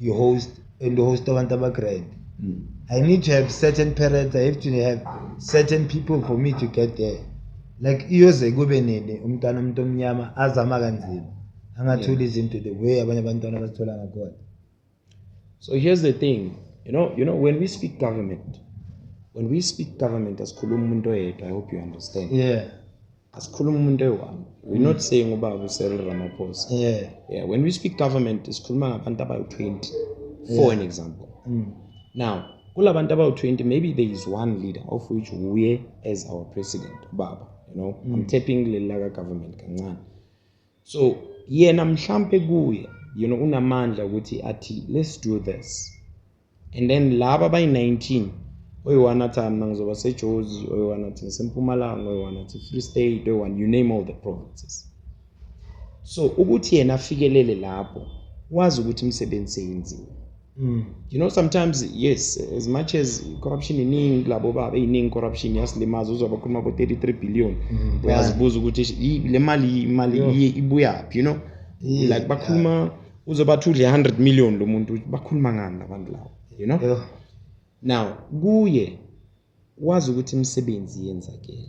you host and host abantu aba-grand. I need to have certain parents, I have to have certain people for me to get there. Like iyoze kube nini umntwana umuntu omnyama azama kanzima angatholi izinto the way abanye abantwana bazithola ngakhona. So here's the thing, you know, when we speak government asikhuluma umuntu oyedwa. I hope you understand. Yeah. Asikhuluma umuntu oyi-one. We're not saying ubaba uCyril Ramaphosa. Yeah. When we speak government isikhuluma ngabantu abayi-20 for an example. Now kulabantu abayi-20 maybe there is one leader of which uye as our president ubaba, you know. I'm tapping lelaka government kancane. So yena mhlambe kuye, you know, unamandla ukuthi athi let's do this, and then laba bayi-19 oyi-one athi mina ngizoba seJozi, oyi-one athi ngisempumalanga, oyi-one athi Free State, oyi-one you name all the provinces. So ukuthi yena afikelele lapho wazi ukuthi umsebenzi seyenziwe. You know, sometimes yes, as much as corruption iningi labo baba iningi corruption yasilimaza uzoba khuluma abo 33 billion. Uyazibuza ukuthi le mali ibuya, you know. Like bakhuluma uzoba thudle 100 million lo muntu bakhuluma ngani abantu labo, you know. Now kuye wazi ukuthi umsebenzi yenzakele.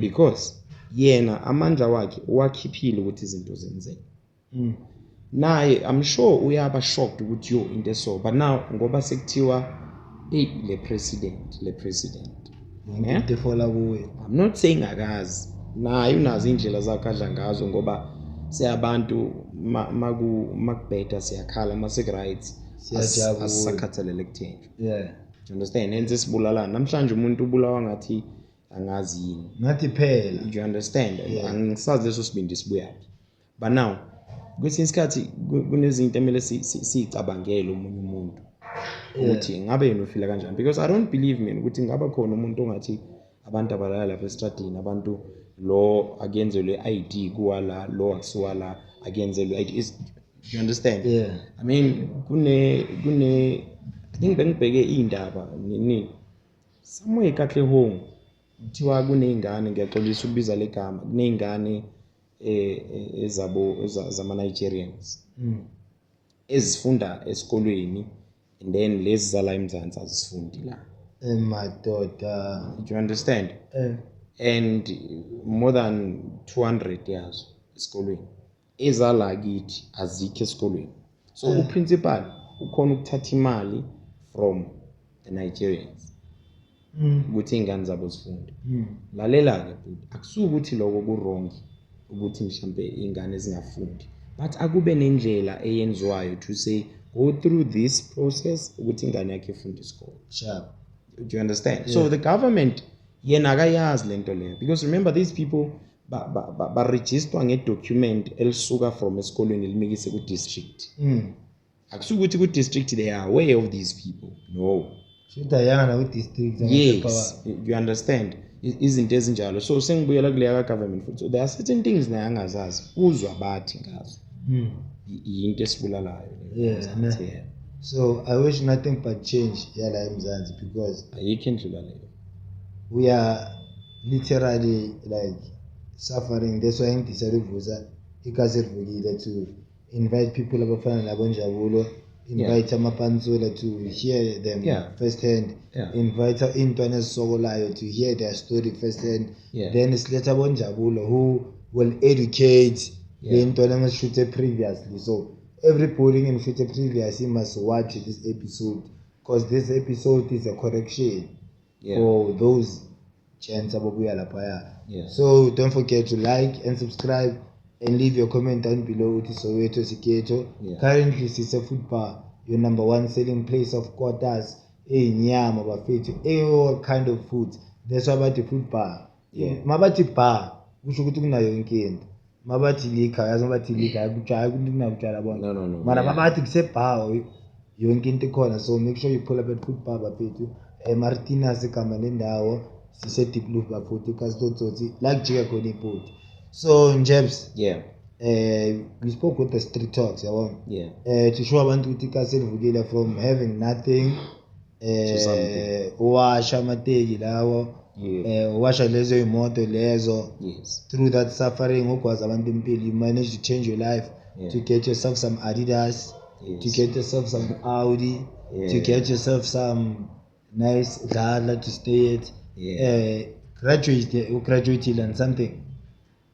Because yena amandla wakhe wakhiphile ukuthi izinto zenzeke. Naye I'm sure uyaba shocked ukuthi yo into so, but now ngoba sekuthiwa le president Ngidefola kuwe. I'm not saying akazi naye unazo indlela zakhe adla ngazo ngoba siyabantu makubheda siyakhala masek-right asakhathalele kuthina. Yeah. You understand? Enze sibulalana namhlanje umuntu ubulawa ngathi angazi yini Ngathi phela. you understand? Angisazi leso sibindi sibuyaphi, but now kwesinye isikhathi kunezinto emele sicabangele omunye umuntu ukuthi ngabe yena ufila kanjani, because I don't believe man ukuthi ngaba khona umuntu ongathi abantu abalala lapha estradini abantu lo akenzelwe ID kuwala lo akusiwala akenzelwe ID. You understand? Yeah. I mean kune I think bengibheke indaba nini somewhere eKatlehong kuthiwa kuneyingane, ngiyaxolisa ukubiza legama, kuneyingane ezabo zama-Nigerians ezifunda esikolweni and then lezi zala eMzansi azifundi la. Madoda. Do you understand? And more than 200 yazo esikolweni ezala kithi azikho esikolweni. So uprincipal ukhona ukuthatha imali from the Nigerians ukuthi ingane zabo zifunde. Lalela ke akusuka ukuthi lokho ku-wrong ukuthi mhlambe ingane ezingafundi, but akube nendlela eyenziwayo to say go through this process ukuthi ingane yakhe ifunde isikole. Sharp. Do you understand? Yeah. So the government yena akayazi lento leyo, because remember these people ba register ngedocument elisuka from esikolweni limikise ku district. Akusuka ukuthi ku district they are aware of these people. No. Should ayanga ku district. Yes, you understand? Izinto ezinjalo. So sengibuyela kuleya government futhi. So there are certain things naye angazazi uzwa bathi ngazo. Into esibulalayo. Yeah. So I wish nothing but change la eMzansi, because ayikho indlela leyo. We are literally like suffering. That's why I decided to invite people abafana nabonjabulo, invite amapanzula to hear them firsthand, invite intwana ezisokolayo to hear their story firsthand. Then siletha bonjabulo who will educate the intwana engisishuthe previously. So everybody in future previous must watch this episode because this episode is a correction for those chants ababuya laphaya. So don't forget to like and subscribe and leave your comment down below. It is Soweto Siketo. Currently it's a food bar, your number one selling place of quarters, nyama bafethu, all kind of foods. That's why about the food bar. Mabathi bar kusho ukuthi kunayo yonke into. Mabathi liquor yazi mabathi liquor akutshala kunakutshela bona. No. Mara mabathi kuse bar yonke into ikhona. So make sure you pull up at food bar bafethu. Martinez igama lendawo sise deep loop bafethu kasitotsotsi like jika khona ipoti. So Njebs, we spoke with the street talks, to show abantu ukuthi kaselivukile from having nothing washa amateki lawo washa lezo imoto lezo through that suffering ukwazi abantu impilo. You managed to change your life to get yourself some Adidas, to get yourself some Audi, to get yourself some nice Gala to stay at, graduate and something.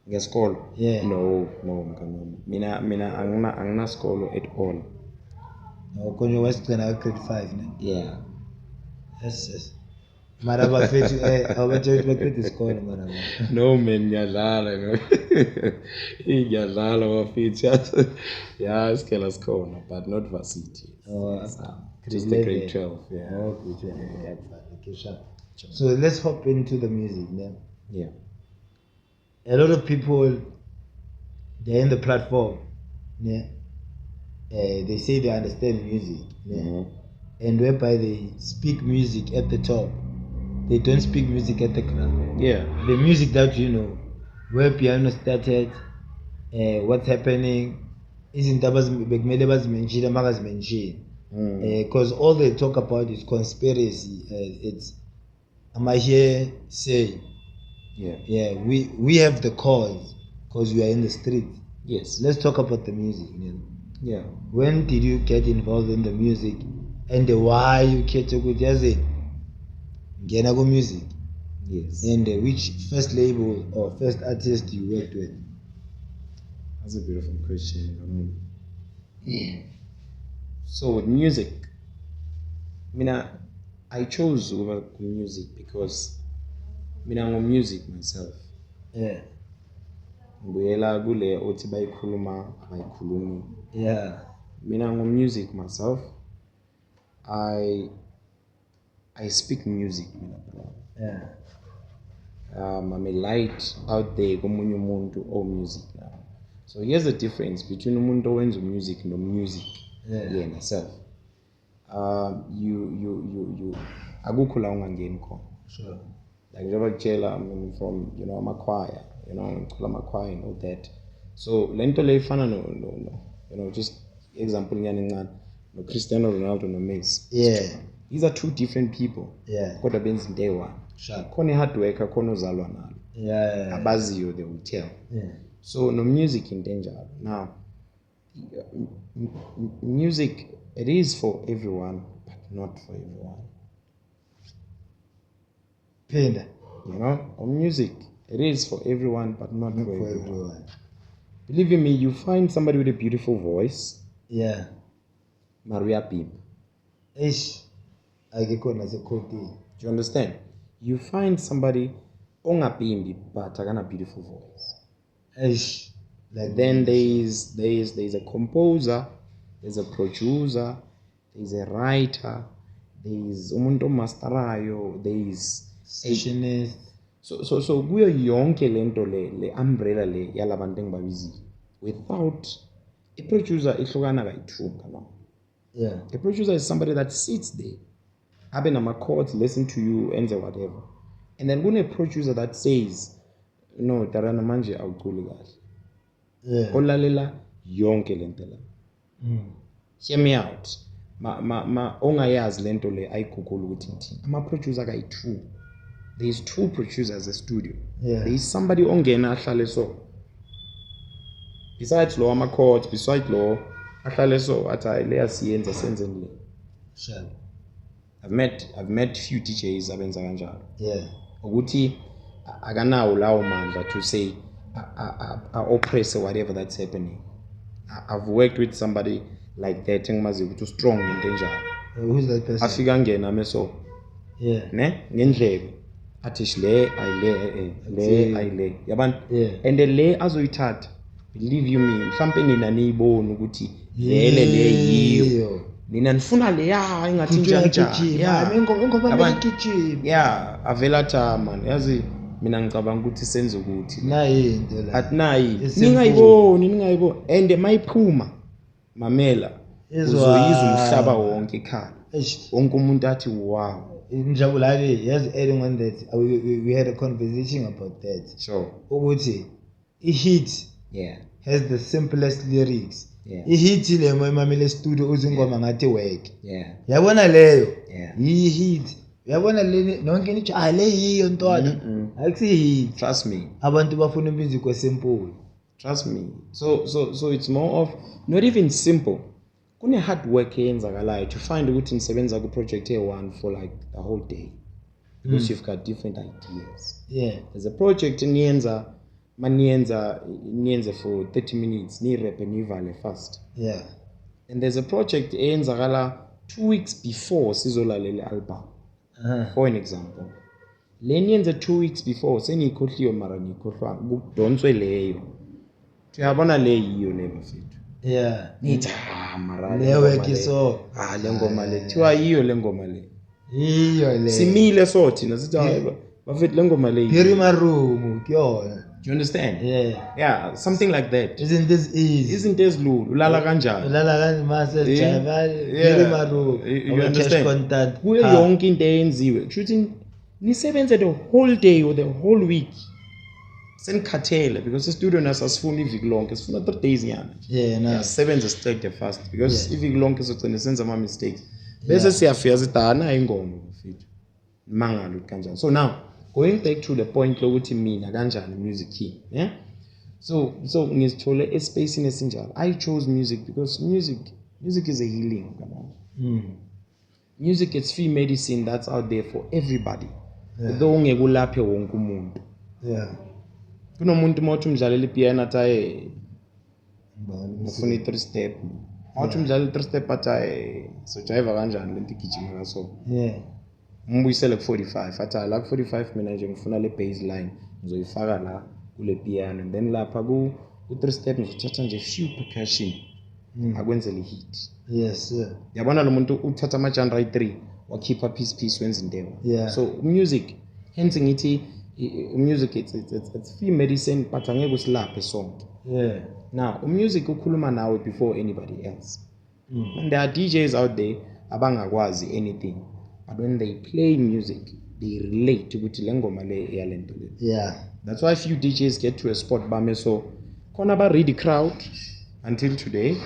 Ngesikolo? No mkanami. Mina angina skolo at all. Konje wasigcina grade 5 ne? Yes. Mara bafethu abatshela baqede isikole mara. No man, ngiyadlala no. Ngiyadlala bafethu. Isikela skolo but not varsity. Just the grade 12. Okay. So let's hop into the music then. A lot of people, they're in the platform, they say they understand music, and whereby they speak music at the top, they don't speak music at the ground. The music that you know, where piano started, what's happening, isn't because all they talk about is conspiracy. It's am I here saying? We have the cause because we are in the street. Let's talk about the music. When did you get involved in the music and why you get to go Genago music? And which first label or first artist you worked with? That's a beautiful question. So with music, I chose to work with music because I'm a music myself. Ngiyela kule othi bayikhuluma abayikhulumi. Mina I'm a music myself. I speak music I'm a light out there komunye umuntu o music now. So here's the difference between umuntu owenza music no music myself. You akukho la ungangeni khona. Like Jabakchela, I'm from, I'm a choir, I'm a choir and all that. So, lento le fana no, just example no Cristiano Ronaldo no Messi. These are two different people. Kodwa benza into eyi-one. Khona hard worker, khona ozalwa nalo. Abaziyo they will tell. So no music in danger. Now, music, it is for everyone, but not for everyone. Music, it is for everyone, but not for everyone. Believe in me, you find somebody with a beautiful voice. Maria Pimp. Do you understand? You find somebody ongapimbi but a beautiful voice. Then there's a composer, there's a producer, there's a writer, there's umuntu masterayo, there's sessionist. So kuyo yonke lento le umbrella le yalabantu engibabizi. Without a producer ihlukana kayi-2 no. A producer is somebody that sits there, abe nama chords, listen to you, and whatever. And then kune producer that says, no, tarana manje awuculi kahle. Olalela yonke lento la. Hear me out. Ma ongayazi lento le ayiguqula ukuthi ngithini. Ama producer kayi-2. There's 2 producers at the studio. There is somebody ongena ahlale so. Besides lo ama chords, besides lo ahlale so athi le asiyenza senze le. I've met few DJs abenza kanjalo. Ukuthi akanawo lawo mandla to say I oppress whatever that's happening. I've worked with somebody like that engimaziyo ukuthi strong into enjalo. Who's that person? Afika ngena meso Yeah. ne ngendlebe athi le ayile yabani Yeah. and le azoyithatha believe you me mhlambe nina niyibona ukuthi vele le yiyo nina nifuna le ya ingathi njani yeah avela tha man yazi mina ngicabanga ukuthi senze ukuthi nayi into la atinayi ningayiboni and mayiphuma mamela uzoyiza umhlaba wonke ekhaya wonke umuntu athi wow njabula ke yazi adding on that we had a conversation about that sure ukuthi i-hit yeah has the simplest lyrics Yeah. i-hit le mamele studio uzingoma ngathi work yeah yabona leyo Yeah. yi-hit uyabona le nonke nithi le yiyo ntwana akusi-hit trust me abantu bafuna music esimple trust me so it's more of not even simple kune hard work eyenzakalayo to find ukuthi nisebenza ku project e1 for like the whole day because you've got different ideas. Yeah. There's a project niyenza for 30 minutes ni rap nivale fast. Yeah. And there's a project eyenzakala 2 weeks before sizolalela album. For an example. Le niyenza 2 weeks before seniyikhohliwe mara nikhohlwa kudonswe leyo. Uyabona le yiyo le bafethu. Yeah. Nithi mara le work so le ngoma le thiwa yiyo le ngoma le. Yiyo le. Simile so thina sithi bafethu le ngoma le. Phiri marumu kuyona. Do you understand? Yeah. Yeah, something like that. Isn't this easy? Isn't this lulu? Ulala kanjani? Ulala kanjani mase jayivali. Phiri marumu. You understand? Content. Kuyo yonke into eyenziwe. Kushuthi nisebenze the whole day or the whole week. Senikhathele because studio naso asifuna iviki lonke, sifuna 3 days nyana. Yeah, no. Sebenze straight fast because iviki lonke sogcina senza ama mistakes. Bese siyafika sidana ingoma mfethu. Mangalo kanjani. So now going back to the point lokuthi mina kanjani music key, yeah? So ngizithole espace esinjalo. I chose music because music is a healing, Music is free medicine that's out there for everybody. Though ngekulaphe wonke umuntu. Yeah. Kunomuntu mothi umdlalela ipiano athaye ufuna 3 step. Mothi umdlalela 3 step athaye so jive kanjani lento igijima kaso. Yeah. Umbuyisele ku 45 atha la ku 45 mina nje ngifuna le baseline ngizoyifaka la kule piano and then lapha ku 3 step ngithatha nje few percussion akwenzele hit. Yes sir. Yabona lo muntu uthatha ama genre 3 wakhipha piece wenza into. Yeah. So music hence ngithi music it's free medicine but angeke usilaphe sonke. Yeah. Now music ukhuluma nawe before anybody else. And there are DJs out there abangakwazi anything. But when they play music, they relate ukuthi le ngoma le yalento le. Yeah. That's why few DJs get to a spot bame so khona ba read the crowd until today.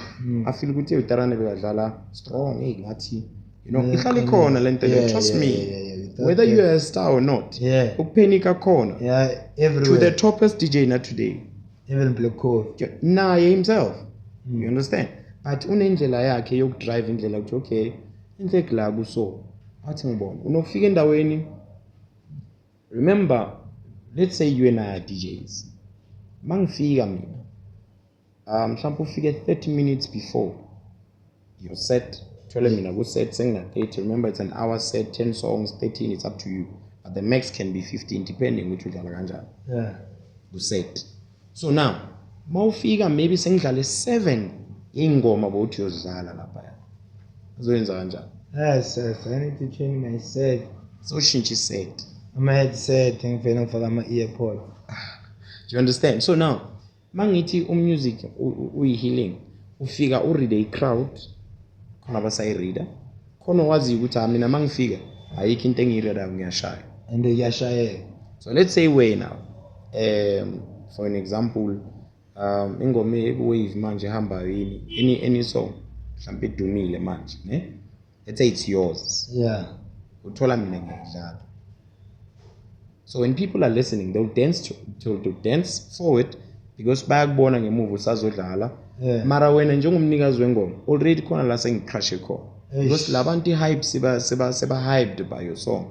I feel ukuthi utarane bekadlala strong ngathi ihlali khona lento le. Trust me. Whether you are a star or not. Yeah. Ukuphenika khona. Yeah, everywhere. To the toppest DJ not today. Even Black Cold. Naye himself. You understand? But unendlela yakhe yokudrive indlela ukuthi okay, indlela la kuso. Athi ngibona unofika endaweni. Remember, let's say you and I are DJs. Mangifika mina. Mhlawumbe ufike 30 minutes before your set. Thole mina ku set sengina 30. Remember it's an hour set, 10 songs, 13, it's up to you. But the max can be 15 depending ukuthi udlala kanjani. Yeah. Ku set. So now, mawufika maybe sengidlale 7 ingoma bothi uyozidlala lapha. Uzoyenza kanjani? Yes, I need to change my set. So shintsha set. My headset ngifena ngifaka ama earpods. Do you understand? So now, mangithi music uyi-healing, ufika read a crowd, khona basayi-reader, khona wazi ukuthi mina mangifika ayikho into engiyi-readayo ngiyashaya. And uyashayeka. So let's say wena for an example ingoma eWave manje ehambayo yini any song mhlawumbe edumile manje ne, let's say it's yours. Yeah. Uthola mina ngiyadlala. So when people are listening, they'll dance forward because bayakubona ngemuva usazodlala. Yeah. Mara wena njengomnikazi wengoma already khona la sengicrashe khona. Because labantu hype seba hyped by your song.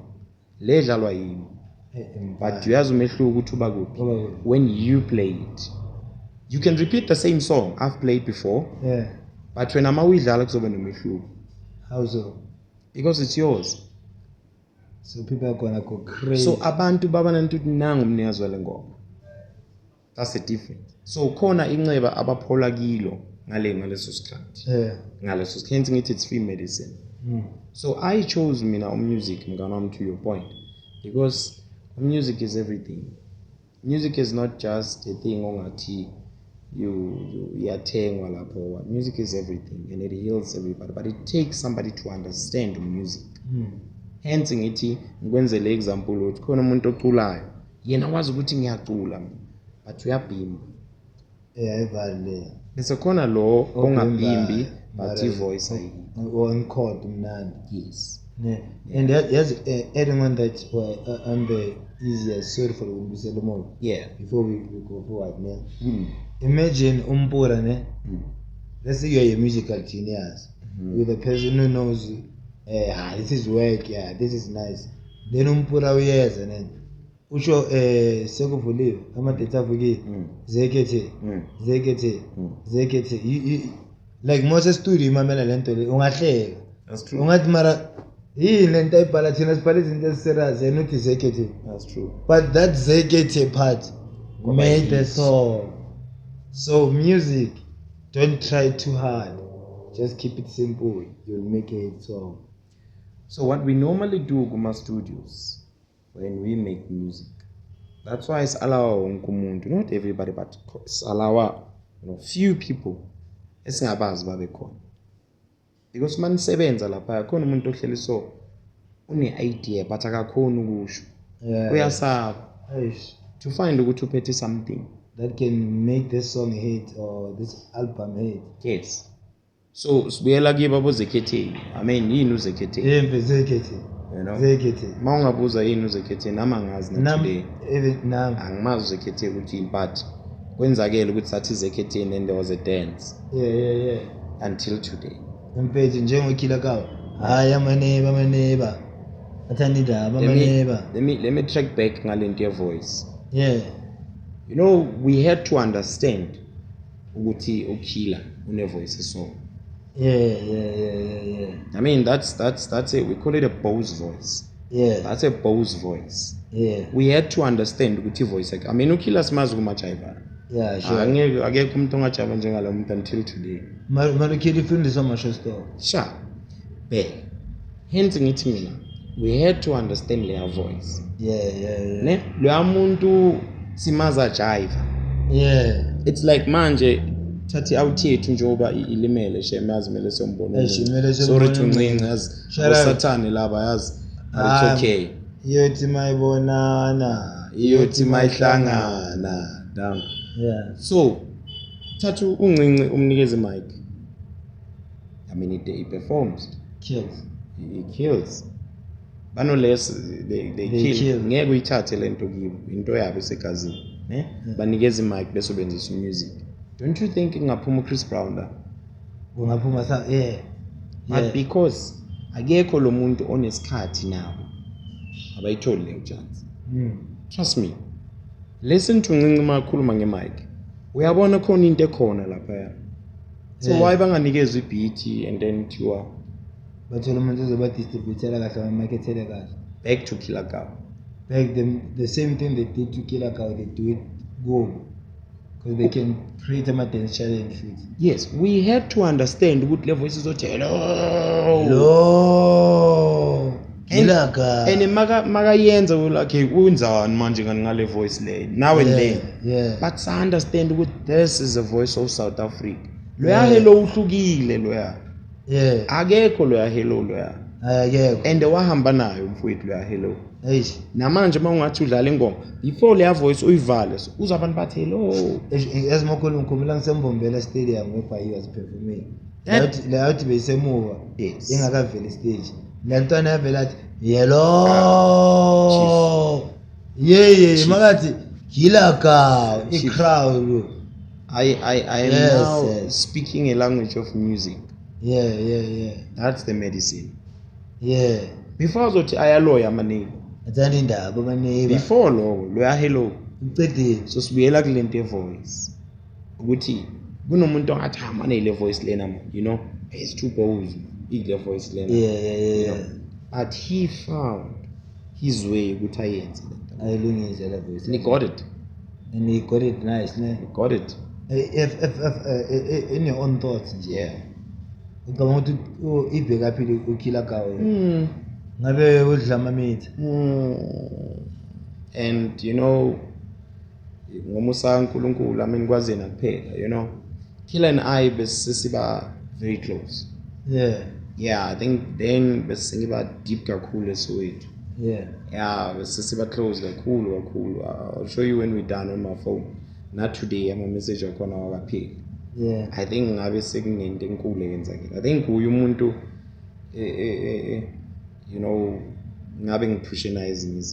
Le dlalwa yini? But uyazi umehluko ukuthi uba kuphi when you play it. you can repeat the same song I've played before, Yeah. but when I'm awuyidlala kuzoba nomehluko How so? because it's yours. So people are gonna go crazy. So abantu babana ukuthi nangu umnikazi wale ngoma. That's the difference. So khona inceba abaphola kilo ngaleso sikhathi. Yeah. Ngaleso sikhathi ngithi it's free medicine. Mm. So I chose mina music mngana to your point because music is everything. Music is not just a thing ongathi you yathengwa lapho. Music is everything and it heals everybody, but it takes somebody to understand music. Hence ngithi ngikwenzele example ukuthi khona umuntu oculayo yena wazi ukuthi ngiyacula but uyabhimba. Yeah, evalile. Bese khona lo ongabhimbi but ivoice ayikho. On chord mnandi. Yes. Yeah. And yes, adding on that, on the easiest, sorry for the more. Yeah. Before we go forward, yeah. Imagine umpura, ne? Let's say you're a musical genius with a person who knows, this is work, yeah, this is nice. Then umpura uyeza, ne? Usho sekuvuliwe amadata avuki zekethe like Moses studio imamela lento le ungahleka. That's true. Ungathi mara yini lento ayibhala thina sibhala izinto eziserious and uthi zekethe. That's true. But that zekethe part made the song. So music, don't try too hard. Just keep it simple. You'll make a hit song. So what we normally do kuma studios when we make music, that's why it's allow umuntu, not everybody, but it's allow few people esingabazi babe khona. Because manisebenza lapha khona umuntu ohleli so une idea but akakhona ukusho. Uyasaba to find ukuthi uphethe something that can make this song a hit or this album a hit. Yes. So sibuyela kiba bozekhetheni. I mean yini uzekhetheni? Yembe zekethe. You know? Zekethe. Mawungabuza yini uzekhetheni nama ngazi today. Even now. Angimazi uzekhetheni ukuthi but kwenzakele ukuthi sathi zekhetheni and there was a dance. Yeah. Until today. Mpethu njengokhila kawo. Hayi amaneba. Athandida amaneba. Let me track back ngalento ye voice. Yeah. You know, we had to understand ukuthi ukhila une voice song. Yeah. I mean that's it. We call it a Bose voice. Yeah. That's a Bose voice. Yeah. We had to understand ukuthi voice yakhe. I mean ukhila simazi kumajiva. Yeah, sure. Akekho umuntu ongajiva njengalo muntu until today. Malukhili ifundiswa amasho store. Sure. Hence ngithi mina we had to understand their voice. Yeah. Ne? Lo muntu simaza jiva. Yeah. It's like manje thathi awuthethu njoba ilimele shemazi mele sombono. Sorry to ncinci yazi. Usathane laba yazi. It's okay. Iyothi mayibonana, iyothi mayihlangana. Damn. Yeah. So thathu uncinci umnikeze mic. I mean he performs. Kills. He kills. Bano less they kill. Ngeke uyithathe lento kibo into yabo esegazini, ne? Banikeza mic besebenzisa music. Don't you think ngaphuma Chris Brown la? Ungaphuma sa But because akekho lo muntu onesikhathi nabo abayitholi le chance. Trust me. Listen to Ncinci makhuluma ngemic. Uyabona khona into ekhona lapha. So why banganikeza ibeat and then you bathola umuntu ozoba distributela kahle amarketele kahle. Back to Killer Cow. Like the same thing they did to Killer Cow, they do it go. Because they can create a dance challenge with. Yes, we had to understand ukuthi le voice izothi hello. Killer Cow. And maka yenza like unzani manje ngale voice le. Now and then. Yeah. But I understand ukuthi this is a voice of South Africa. Loya hello uhlukile loya. Yeah. Akekho loya hello loya. Akekho. And wahamba nayo mfowethu loya hello. Eish. Namanje mawungathi udlala ingoma before leya voice uyivale uzabantu bathi hello. Ezimakhulu ngikhumbula ngisembombela stadium eBhayi was performing. Layout beyisemuva. Yes. Ingakaveli stage. Lantwana yavela athi hello. Yeah, makathi Killer Cow, a crowd. I am now speaking a language of music. Yeah. That's the medicine. Yeah. Before uzothi ayaloya amaneni. Athanda indaba amaneba. Before loya hello. Uqedile. So sibuyela kulento voice. ukuthi kunomuntu ongathi manje ile voice lena you know it's too bold ile voice lena yeah. but he found his way ukuthi ayenze lento ayilungise la voice and he got it and he got it nice ne he got it if in your own thoughts nje yeah ngicabanga ukuthi ibheka phili ukhila gawe ngabe udla amamethi and you know ngomusa kaNkulunkulu ameni kwazena kuphela you know Killer and I besisiba very close yeah I think then besingiba deep kakhulu esowethu yeah besisiba close kakhulu I'll show you when we done on my phone not today ama message akhona wakaphela I think ngabe sekunento enkulu eyenzakile I think uyu umuntu you know ngabe ngiphushena ezinye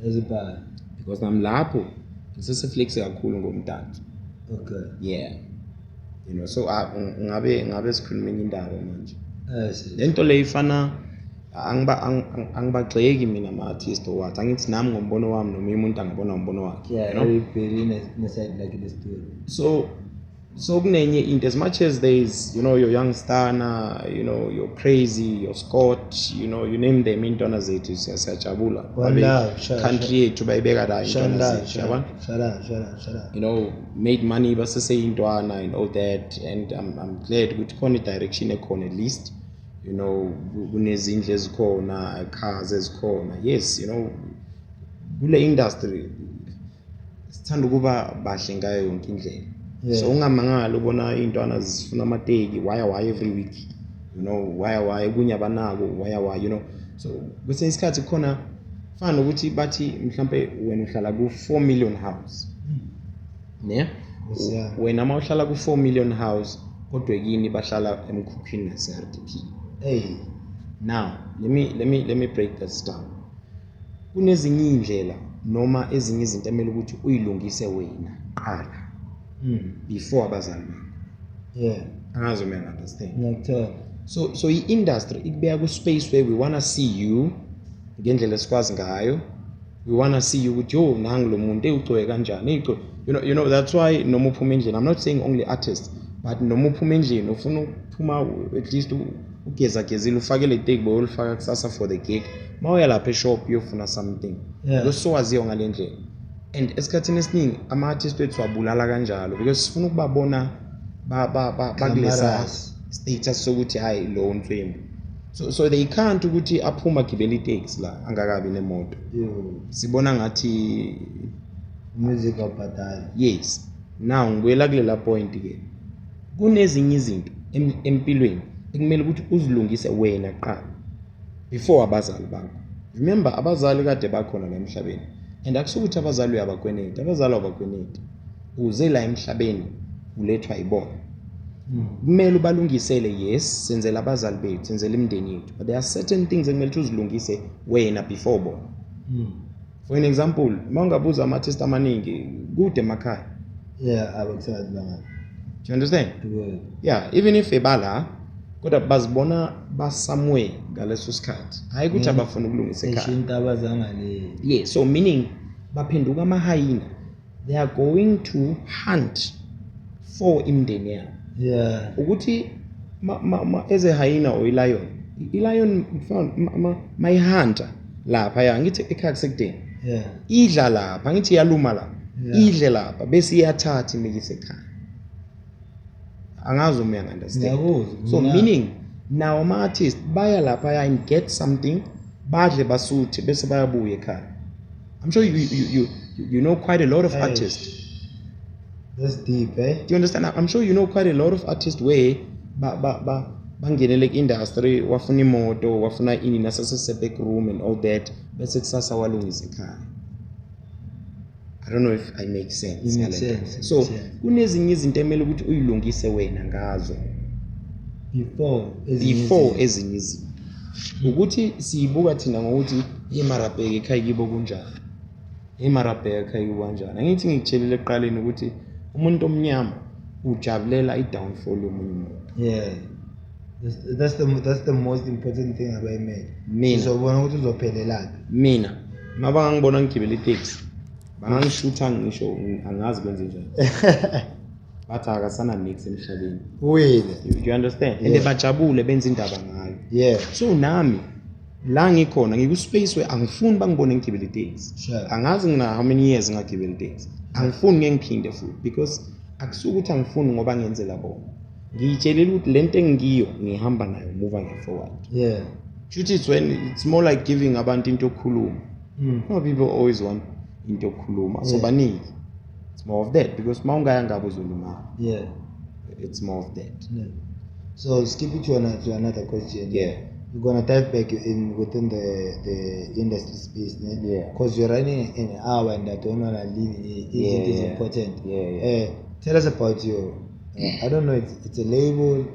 ezibhala because nami lapho ngiseseflex kakhulu ngomdanso okay yeah you know so ngabe sikhuluma indaba manje yes lento le ifana angibagxeki mina ama artist owathi angithi nami ngombono wami noma umuntu angabona ngombono wakhe you know very inside like the story so kunenye into as much as there is you know your young star you know you're crazy you're Scott you know you name them intona zethu siyajabula country yethu bayibeka la intona zethu yabona shala you know made money basese intwana and all that and I'm glad ukuthi khona direction ekhona at least you know kunezindle ezikhona cars ezikhona yes you know kule industry sithanda kuba bahle ngayo yonke indlela so ungamangala ubona intwana zifuna amateki why every week you know why kunya banako why you know so kwesinye isikhathi khona fana ukuthi bathi mhlambe wena uhlala ku 4 million house ne wena mawuhlala ku 4 million house kodwa yini bahlala emkhukhwini nase RDP now let me break that down kunezinye indlela noma ezinye izinto emele ukuthi uyilungise wena qala before abazali angazi uma understand ngiyakuthola so i-industry ikubeka ku space where we want to see you ngendlela esikwazi ngayo we want to see you ukuthi yo nangi lo muntu ugcoye kanjani you know that's why noma uphuma endlini I'm not saying only artists but noma uphuma endlini ufuna ukuphuma at least ugezagezile ufake le take boy ulifaka kusasa for the gig mawuya lapha eshop uyofuna something so waziyo ngalendlela and esikhathini esiningi ama artists wethu wabulala kanjalo because sifuna ukubabona bakulesa status sokuthi hayi lo mfembu so they can't ukuthi aphuma gibeli taxi la angakabi nemoto sibona ngathi music obhadala yes now ngibuyela kulela point ke kunezinye izinto empilweni ekumele ukuthi uzilungise wena qala before abazali bakho remember abazali kade bakhona la emhlabeni and akusukuthi abazali uyabakweneta abazali abakweneta uze la emhlabeni ulethwa ibona kumele ubalungisele yes senzela abazali bethu senzela imndeni yethu but there are certain things ekumele uzilungise wena before bona for an example mangabuza ama-artist amaningi kude emakhaya abakusazi bangani do you understand yeah even if ebala kodwa bazibona basamwe ngaleso sikhathi hayi ukuthi abafuna ukulungisa ekhaya intaba zangale yeah so meaning baphenduka amahayina they are going to hunt for imndeni yabo ukuthi as a hyena or i-lion my hunter lapha ngithi ekhaya kusekudeni idla lapha ngithi iyaluma lapha idle lapha bese iyathatha imikise ekhaya angazi uma understand so meaning now ama artists baya lapha and get something badle basuthe bese bayabuya ekhaya I'm sure you know quite a lot of artists. That's deep, eh? Do you understand? I'm sure you know quite a lot of artists where bangenele industry wafuna imoto wafuna ini nasase back room and all that bese kusasa walungisa ekhaya. I don't know if I make sense. It makes sense. So kunezinye izinto emele ukuthi uyilungise wena ngazo before ezinye izinto ukuthi siyibuka thina ngokuthi imarabheke ekhaya kibo kunjani imarabheke ekhaya kibo kanjani angithi ngikutshelile eqaleni ukuthi umuntu omnyama ujabulela i-downfall yomunye umuntu that's the most important thing about me sizobona ukuthi uzophelelana mina mabangangibona ngigibela itaxi bangangishutha ngisho angazi kwenze njani bathi akasana next emhlabeni. Wena. You understand? And Yeah. bajabule benza indaba ngayo. Yeah. So nami la ngikhona ngikuspace where angifuni bangibone ngigibele itaxi. Sure. Angazi ngina how many years ngagibele itaxi. Angifuni ngiphinde futhi because akusuka ukuthi angifuni ngoba ngenzela bona. Ngiyitshelela ukuthi lento engiyo ngihamba nayo moving forward. Yeah. Shoot it's when it's more like giving abantu into yokukhuluma. No, people always want into yokukhuluma. So Yeah. baningi. It's more of that because mawungaya ngabo uzolima. Yeah. It's more of that. Yeah. So skip it to another question. Yeah. You're gonna dive back within the industry space, ne? Yeah. Because you're running an hour and I don't wanna leave it. Agent is important. Yeah. Tell us about your. I don't know. It's a label.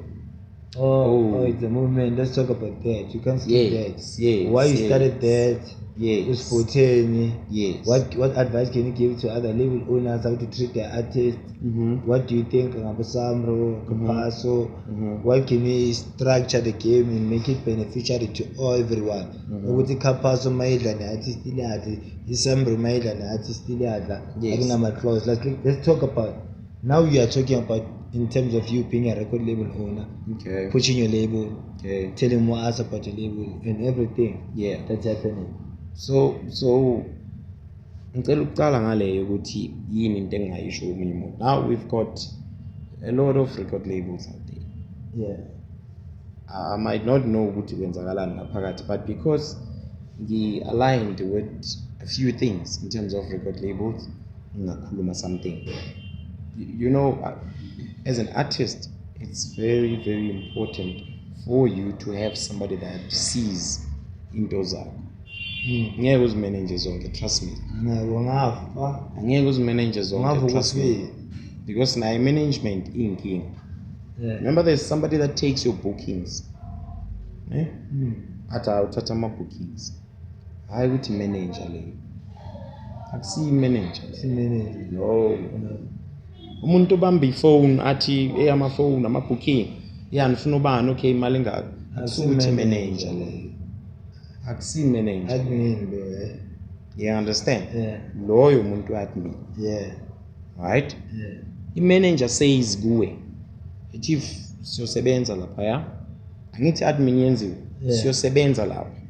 Or it's a movement. Let's talk about that. You can skip that. Yes. Why you started that? Yes. It's 14. Yes. What advice can you give to other label owners how to treat their artists? What do you think about Samro, Kapaso? What can we structure the game and make it beneficial to everyone? Ukuthi Kapaso mayidla ne-artist iliyadla, iSamro mayidla ne-artist iliyadla. Akunama-clause. Let's talk about, now you are talking about in terms of you being a record label owner, Okay. pushing your label, Okay. telling more us about your label and everything Yeah. that's happening. So ngicela ukuqala ngaleyo ukuthi yini into engayisho omunye umuntu. Now we've got a lot of record labels out there. Yeah. I might not know ukuthi kwenzakalani ngaphakathi, but because aligned with a few things in terms of record labels, ngingakhuluma something. You know, as an artist, it's very, very important for you to have somebody that sees into zakho. Ngeke uzimanage zonke, trust me. Ngafa. Angeke uzimanage zonke, Ungavuka trust me. ufike. Because nayo management inkinga. Yeah. Remember, there's somebody that takes your bookings. Eh? Ata uthatha ama bookings. Hayi ukuthi manager leyo. Akusiyi manager leyo. Sinene. No. Umuntu obamba ifone athi amafone ama-booking nifuna ubani, okay imali engaka. Akusukuthi manager leyo. Akusiyi manager. Admin bro. You understand? Yeah. Loyo umuntu admin. Yeah. Right? Yeah. I-manager says kuwe, chief siyosebenza lapha ya. Angithi admin yenziwe. Yeah. Siyosebenza lapha.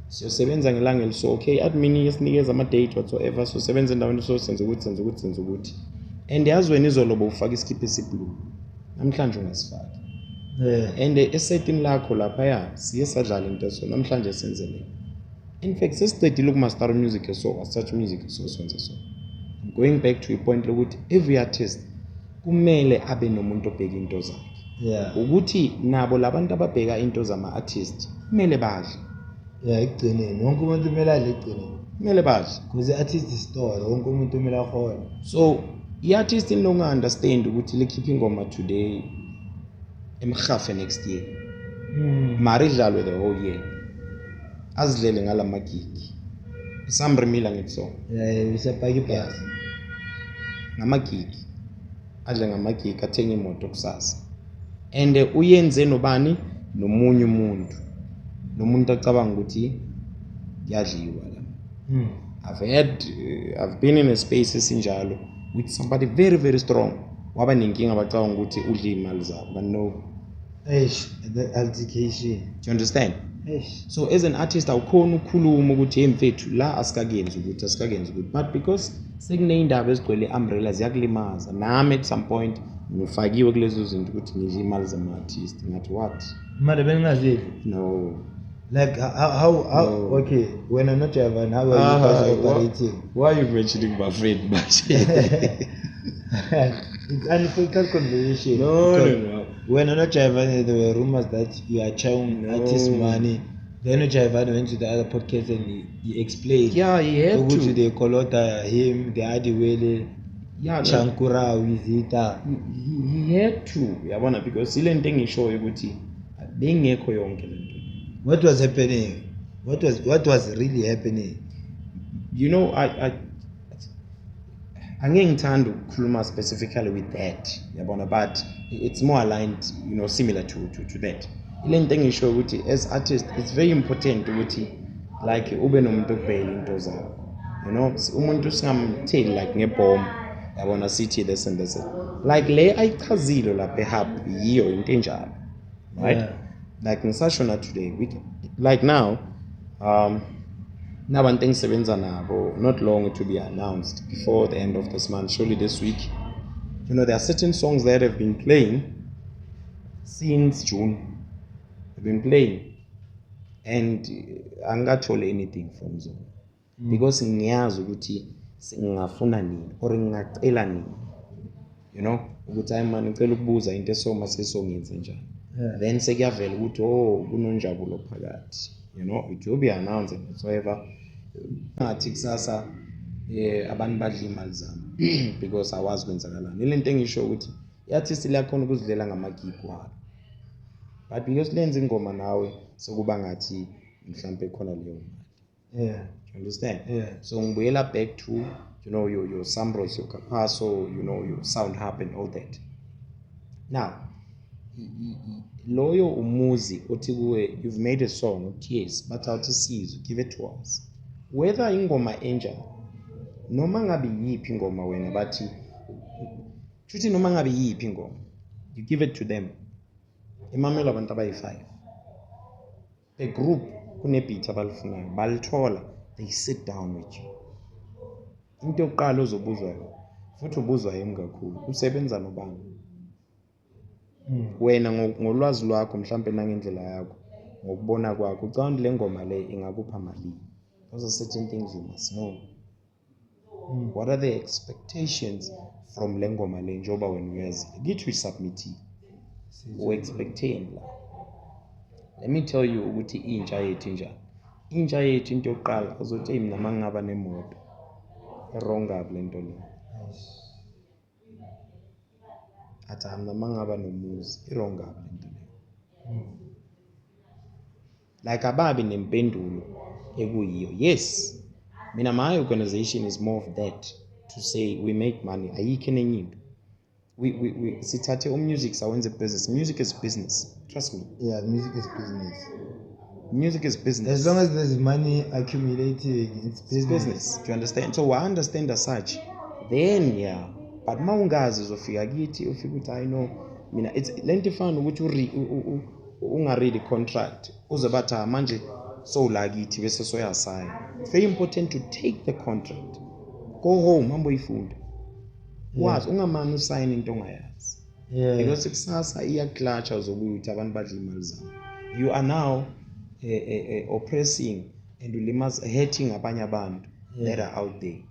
Siyosebenza ngelanga eliso, okay admin yesinikeza ama-date whatsoever, siyosebenza endaweni so senze ukuthi. And yazweni izolobo ufaka iskip esiblue. Namhlanje ungasifaki. Yeah. And esetini lakho lapha ya siye sadlala into so namhlanje senzele. In fact sesiqedile ukumaster music so such music so senze so. I'm going back to a point lokuthi every artist kumele abe nomuntu obheka into zakhe. Yeah. Ukuthi nabo labantu ababheka into zama artist kumele badle. Yeah, ekugcineni wonke umuntu kumele adle ekugcineni. Kumele badle. Because i-artist store wonke umuntu kumele ahole. So i-artist inonga understand ukuthi likhipha ingoma today emkhafe next year. Mara idlalwe the whole year. Azidlele ngalamagigi. Isamrimila ngitso. Yeah, usapaki pass. Ngamagigi. Adle ngamagigi athenga imoto kusasa. And uyenze nobani nomunye umuntu. Nomuntu acabanga ukuthi yadliwa la. I've been in a space esinjalo with somebody very, very strong. Waba nenkinga bacabanga ukuthi udle imali zabo. But no. The altercation. Do you understand? Eish. So as an artist awukhona ukukhuluma ukuthi mfethu la asikakenzi ukuthi. But because sekuneyindaba ezigcwele umbrella ziyakulimaza. Nami at some point ngifakiwe kulezo zinto ukuthi ngidle imali zama-artist. Ngathi what? Mara bengingazidli. No. Like how No. okay, when I'm not driving, how are you guys operating? Why are you mentioning my friend? It's unfiltered conversation. No. When I'm not driving, there were rumors that you are chowing artist money. Then Jaivan went to the other podcast and he explained. Yeah, he had Go to to. the Kolota, him, the Adiwele, Yeah, no. Chankura, Wizita. He had to. Yabona because ile nto engisho ukuthi bengekho yonke lento. What was happening? What was really happening? You know, angeke ngithanda ukukhuluma specifically with that. Yabona, but it's more aligned, you know, similar to that. Ile nto engisho ukuthi as artists it's very important ukuthi like ube nomuntu obheka into zakho. You know, umuntu singamtheli like ngebomb yabona sithi this and this like le ayichazile lapha ehub yiyo into enjalo, right? Yeah. Like ngisasho na today like now nabantu engisebenza nabo not long to be announced before the end of this month, surely this week. You know, there are certain songs that have been playing since June. They've been playing and angathole anything from them because ngiyazi ukuthi ngingafuna nini or ngingacela nini, you know, ukuthi hayi man ngicela ukubuza into esoma sesongenze njani. Then sekuyavela ukuthi kunonjabulo phakathi, you know, it will be announced and whatsoever. Ngathi kusasa abantu badla imali zami because awazi kwenzakalani. Lento engisho ukuthi i-artist liyakhona ukuzidlela ngamagigu walo, but because lenza ingoma nawe sekuba ngathi mhlambe khona leyo mali. Yeah. You understand? Yeah. So ngibuyela back to, you know, your Sambros, your Capasso, you know, your Sound Hub and all that. Now, loyo umuzi othi kuwe you've made a song uthi yes but awuthi sizwe, give it to us. Whether ingoma enjani noma ngabe yiphi ingoma wena bathi futhi noma ngabe yiphi ingoma you give it to them. Imamela abantu abayi5 the group kune beat abalifunayo balithola, they sit down with you. Into yokuqala ozobuzwa futhi ubuzwa yimi kakhulu usebenza nobani. Wena ngolwazi lwakho mhlambe nangendlela yakho ngokubona kwakho ucanda le ngoma le ingakupha malini. Those are certain things you must know. What are the expectations from le ngoma le njoba wena uyazi ngithi uyisubmit u-expecting la. Let me tell you ukuthi intsha yethu njani. Intsha yethu into yokuqala uzothi mina mangaba nemoto wrong up lento le. Athi mina mangaba nomuzi wrong up lento le. Like ababi nempendulo ekuyiyo. Yes, mina my organization is more of that, to say we make money ayikho enye into. We sithathe music sawenze business. Music is business, trust me. Yeah, music is business. Music is business. As long as there's money accumulating, it's It's business. business. Do you understand? So I understand as such. Then yeah, but mawungazi uzofika kithi ufika ukuthi I know mina it's lento ifana ukuthi ungaread the contract uzobatha manje so la kithi bese soyasaya. It's very important to take the contract, go home mambo ifunda wazi ungamani usign into ongayazi. Yeah. Because kusasa iyaclatsha uzobuya ukuthi abantu badla imali zabo. You are now oppressing and hurting abanye abantu that are out there.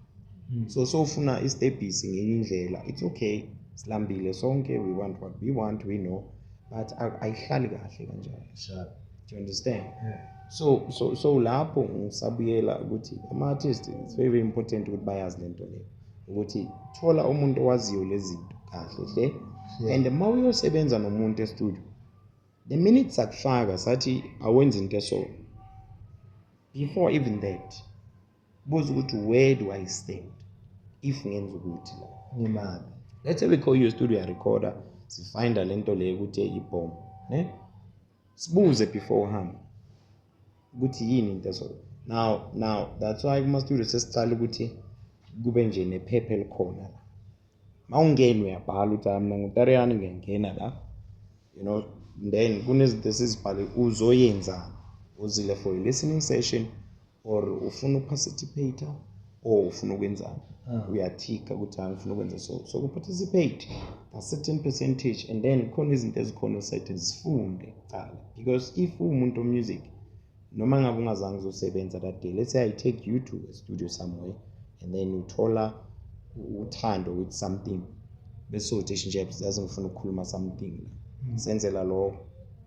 So ufuna istebhisi ngenye indlela, it's okay, silambile sonke, we want what we want, we know, but ayihlali kahle kanjalo. Sharp. Do you understand? Yeah. So lapho ngisabuyela ukuthi ama-artist it's very, very important ukuthi bayazi lento le ukuthi thola umuntu owaziyo lezi zinto kahle hle, and uma uyosebenza nomuntu e-studio the minute sakufaka sathi awenze into so before even that buza ukuthi where do I stand if ngenza ukuthi la Imali. let's say we call you a studio recorder sifinda lento le ukuthi ibomb ne sibuze beforehand ukuthi yini into so now that's why kuma studio sesicala ukuthi kube nje nephepha elikhona la mawungena uyabhala ukuthi mina nguTariyani ngiyangena la, you know, then kunezinto esizibhale uzoyenza uzile for a listening session or ufuna uparticipate or ufuna ukwenzani. Uyathika ukuthi angifuna ukwenza so ku-participate a certain percentage and then khona izinto ezikhona usethe zifunde qala, because if umuntu music noma ngabe ungazange uzosebenza that day, let's say I take you to a studio somewhere and then uthola uthando with something bese uthi nje bese ngifuna ukukhuluma something la senzela lo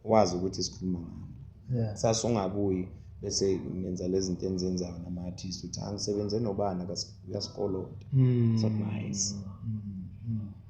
wazi ukuthi sikhuluma ngani. Yeah. Sasa ungabuyi bese ngenza lezi zinto enzenzayo nama-artist uthi angisebenze nobani akasikolo. It's not nice.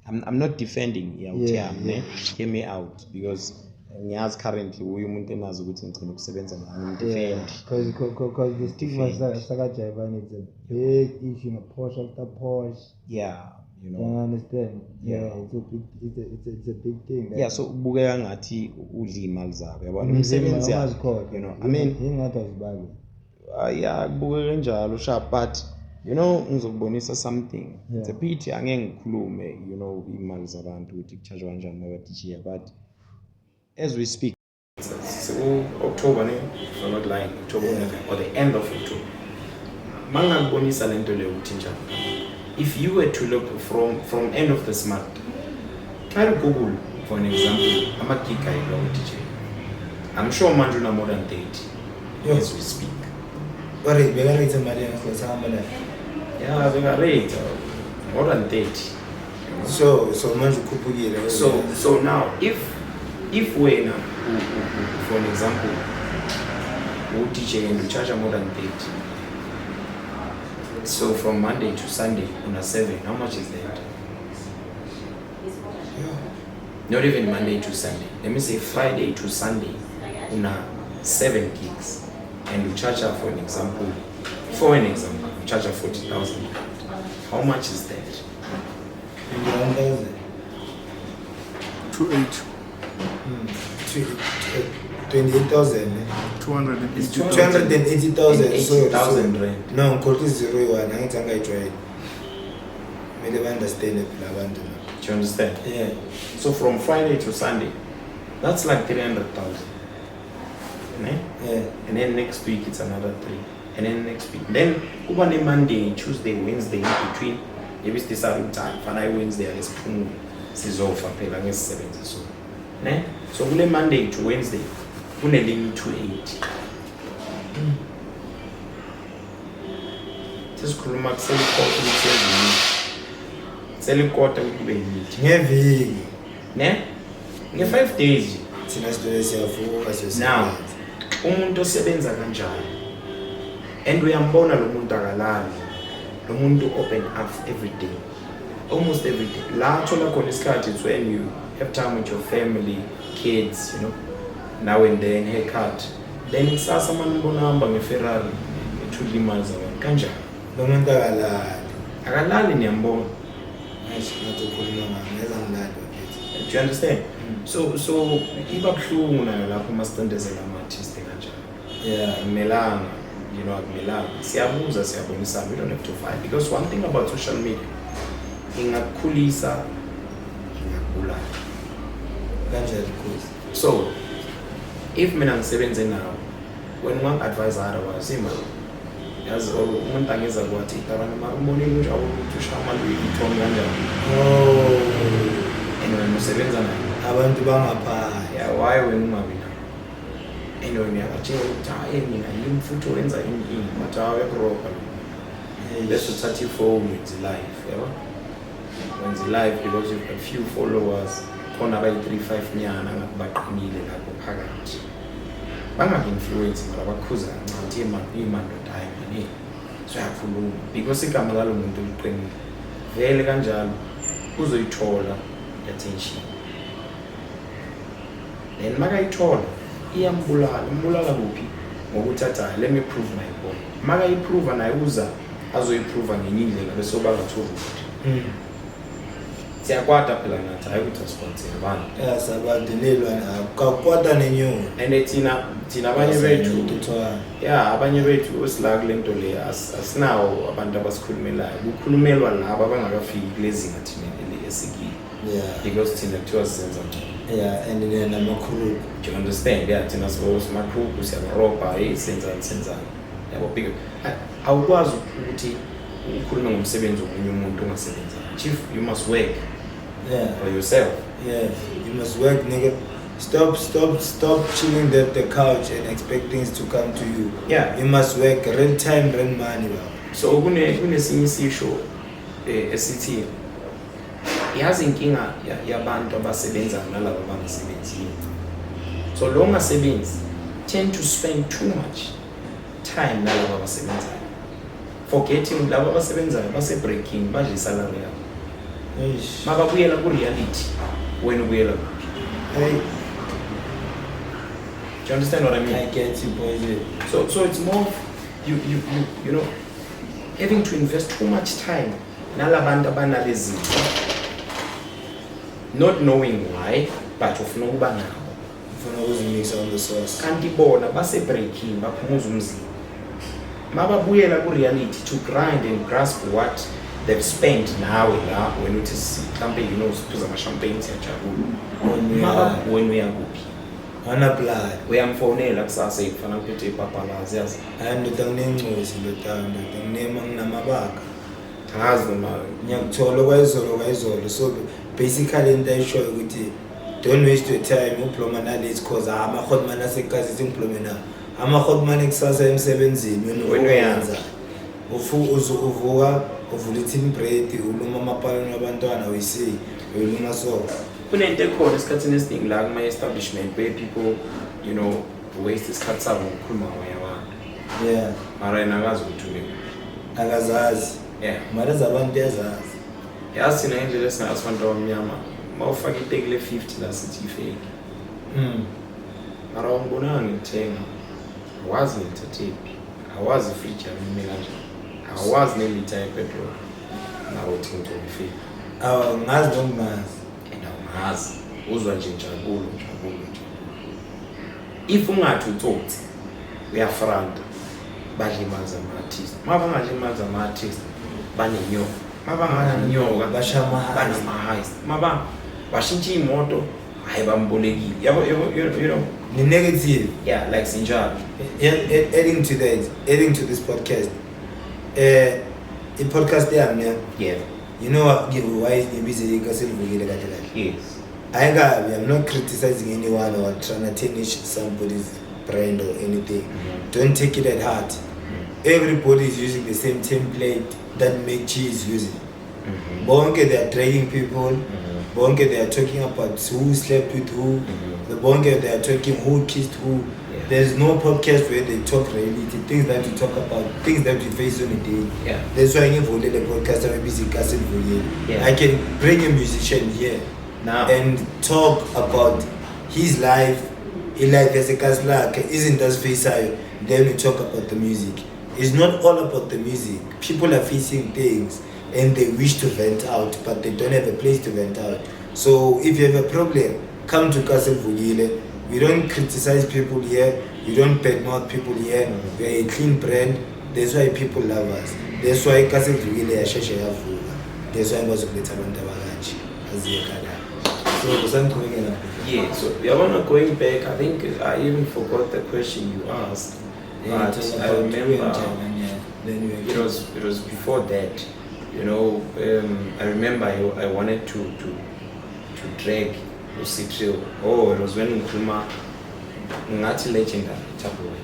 I'm not defending ne hear me out because ngiyazi currently uyu umuntu enazi ukuthi ngicela ukusebenza naye ngidefend Because the stigma sakajayivani is a big issue, Porsche after Porsche. yeah, you You know. understand? Yeah. It's a big thing. Yeah, so kubukeka ngathi udla imali zabo yabona umsebenzi yakho, you know, I mean ingathi azibali. yeah kubukeka njalo sharp but You know, ngizokubonisa something. It's a Yeah. pity angeke ngikhulume, you know, imali zabantu ukuthi kucharge kanjani mabadijia, but as we speak, October, if I'm not lying, October or the end of October. Mangakubonisa lento le ukuthi njani. If you were to look from end of this month, try to Google for an example, ama-gig ayilo DJ. I'm sure manje una more than 30 as we speak. Ore beka rate mali ngakho sahamba la. Yeah, beka rate more than 30. So manje ukhuphukile. So now if wena for an example DJ and you charge more than 30. So from Monday to Sunday on a 7, how much is that? Not even Monday to Sunday. Let me say Friday to Sunday on a 7 gigs, and you charge her for an example, you charge her 40,000. How much is that? 1,000. 28,000. 280,000. 80,000 rand. No, ngikhohlwe 0.1 angithi angayijwayele. Mele understand labantu. Do you understand? Yeah. So from Friday to Sunday, that's like 300,000. Yeah. And then next week it's another 3. And then next week. Then kuba ne Monday, Tuesday, Wednesday in between. Maybe this are time. Friday, Wednesday asiphumule. Sizofa phela ngesisebenzi so. Ne? So kule Monday to Wednesday kune limit 280. Sesikhuluma selikota kube yimithi. Ngeviki. Ne? Nge 5 days. Thina sibele siyavuka Now, umuntu osebenza kanjani? And uyambona lo muntu akalali. Lo muntu open up every day. Almost every day. La thola khona isikhathi it's when you have time with your family, kids, you know. Now and then haircut. Then kusasa manje mbona hamba ngeFerrari ethula imali zabantu kanjani? Lo muntu akalali. Akalali niyambona. Ngathi ukhuluma ngeza ngilali. Do you understand? So iba buhlungu nayo lapho masithandezela ama-artist kanjani. Yeah. Akumelanga, you know, akumelanga. Siyabuza, siyabonisana, we don't have to fight. Because one thing about social media, ingakukhulisa, ingakubulala. Kanjani because. So, if mina ngisebenze nawo, when ungangi-advise otherwise, imali, yazi umuntu angeza kwathi itabana mara umbonile nje ukuthi ushaya ama-Louis Vuitton kanjani. And wena usebenza nayo. Abantu bangaphaya. Yeah, why wena ungabi nayo? And wena uyakatshela ukuthi hayi mina yimi futhi wenza ini but awekropa lo. Bese uthatha ifone wenze live, yabo? Wenze live because you've got few followers. Khona abayi-3-5 nyana ngakubaqinile lapho phakathi. Bangaku-influence mara bakhuza kancane imandoda hayi mani. So yakhuluma because igama lalo muntu liqinile. Vele kanjalo uzoyithola attention. Then makayithola iyambulala kuphi ngokuthatha let me prove my point. Makayiprove naye uza azoyiprove ngenye indlela bese obangathola ukuthi siyakwata phela nathi hayi ukuthi sponsor abantu. Yeah, sabantu nelwane akakwata nenyoni. And thina abanye bethu uthwa. Yeah, abanye bethu osila kule nto le asinawo abantu abasikhulumelayo. Kukhulumelwa labo abangakafiki kulezinga thina esikile. Yeah. Because thina kuthiwa sizenza ngcono. Yeah, and then nama-group. Do you understand? Yeah, thina simakhulu siyabaroba senza. Yabo because awukwazi ukuthi ukhulume ngomsebenzi womunye umuntu ongasebenza. Chief, you must work. Yeah. For yourself. Yeah, you must work, nigga. Stop chilling at the couch and expect things to come to you. Yeah. You must work, real time, real money, bro. So kunesinye isisho esithi yazi inkinga yabantu abasebenza nalabo abangasebenzi. So lo ngasebenzi tend to spend too much time nalabo abasebenzayo. Forgetting labo abasebenzayo base breaking badle salary yabo. Mababuyela ku reality when ubuyela. Hey. Do you understand what I mean? I get you, boys. So it's more you know having to invest too much time nalabantu abanalezi not knowing why but ufuna ukuba nabo. Ufuna ukuzimisa on the sauce. Kanti bona base breaking baphumuza umzimba. mababuyela ku-reality to grind and grasp what they've spent nawe la wena uthi mhlampe siphuza ama-champagne siyajabula wena uyakuphi Ana-blood. uyamfonela kusasa kufana kuphethe ipapalazi yazi Hayi ndoda nginengcozi ndoda nginema nginamabaka. angazi noma Ngiyakuthola kwayizolo so basically into ayishoyo ukuthi don't waste your time uploma nalezi cause ama-hotman asekazi singiplome na ama-hotman ekusasa emsebenzini Wena uyenza uvuka uvula i-team bread uluma amapalani wabantwana uyiluma so kunento ekhona esikhathini esiningi la kuma-establishment where people waste isikhathi sabo ngokukhuluma ngomoya abantu yeah mara yena akazi ukuthi ube akazazi yeah mara zabantu yazazi yazi thina ngendlela esingazi abantu abamnyama uma ufake itekile 50 la sithi ifake mara wangibonanga ngithenga awazi ngithathephi awazi ifriji yami ime kanjani awazi nelitha yepetrol nawe uthi ngitofake ngazi nokungazi and awungazi uzwa nje njabulo if ungathi utsotsi uyafranta badlimaza ama-artist uma bangadlimaza ama-artist banenyoka uma bangananyoka banama-heist uma bashintsha iy'moto hhayi bambolekile yabo you know ni-negative yeah like sinjalo adding to this podcast i-podcast yami yeah you know why ngibize ikaselivukile kahle kahle yes I'm not criticizing anyone or trying to tarnish somebody's brand or anything. Don't take it at heart. Everybody is using the same template that McChee is using. Bonke, they are dragging people. Bonke, they are talking about who slept with who. The Bonke, they are talking who kissed who. Yeah. There's no podcast where they talk reality, things that we talk about, things that we face on a day. Yeah. That's why I involved the podcast. I'm busy casting for you. Yeah. I can bring a musician here now and talk about his life as a castle isn't as face then we talk about the music. It's not all about the music. People are facing things and they wish to vent out but they don't have a place to vent out. So if you have a problem, come to Castle Vugile. We don't criticize people here, we don't badmouth people here. We are a clean brand. That's why people love us. That's why Castle Vugile yasheshe yavuka. That's why bazokuletha abantu abakanje aziyekala. So something yeah, so going back, I think I even forgot the question you asked. But I remember it was before that. I remember I wanted to drag Usitril. Oh, it was when Nkrumah Ngati legendary tabloid.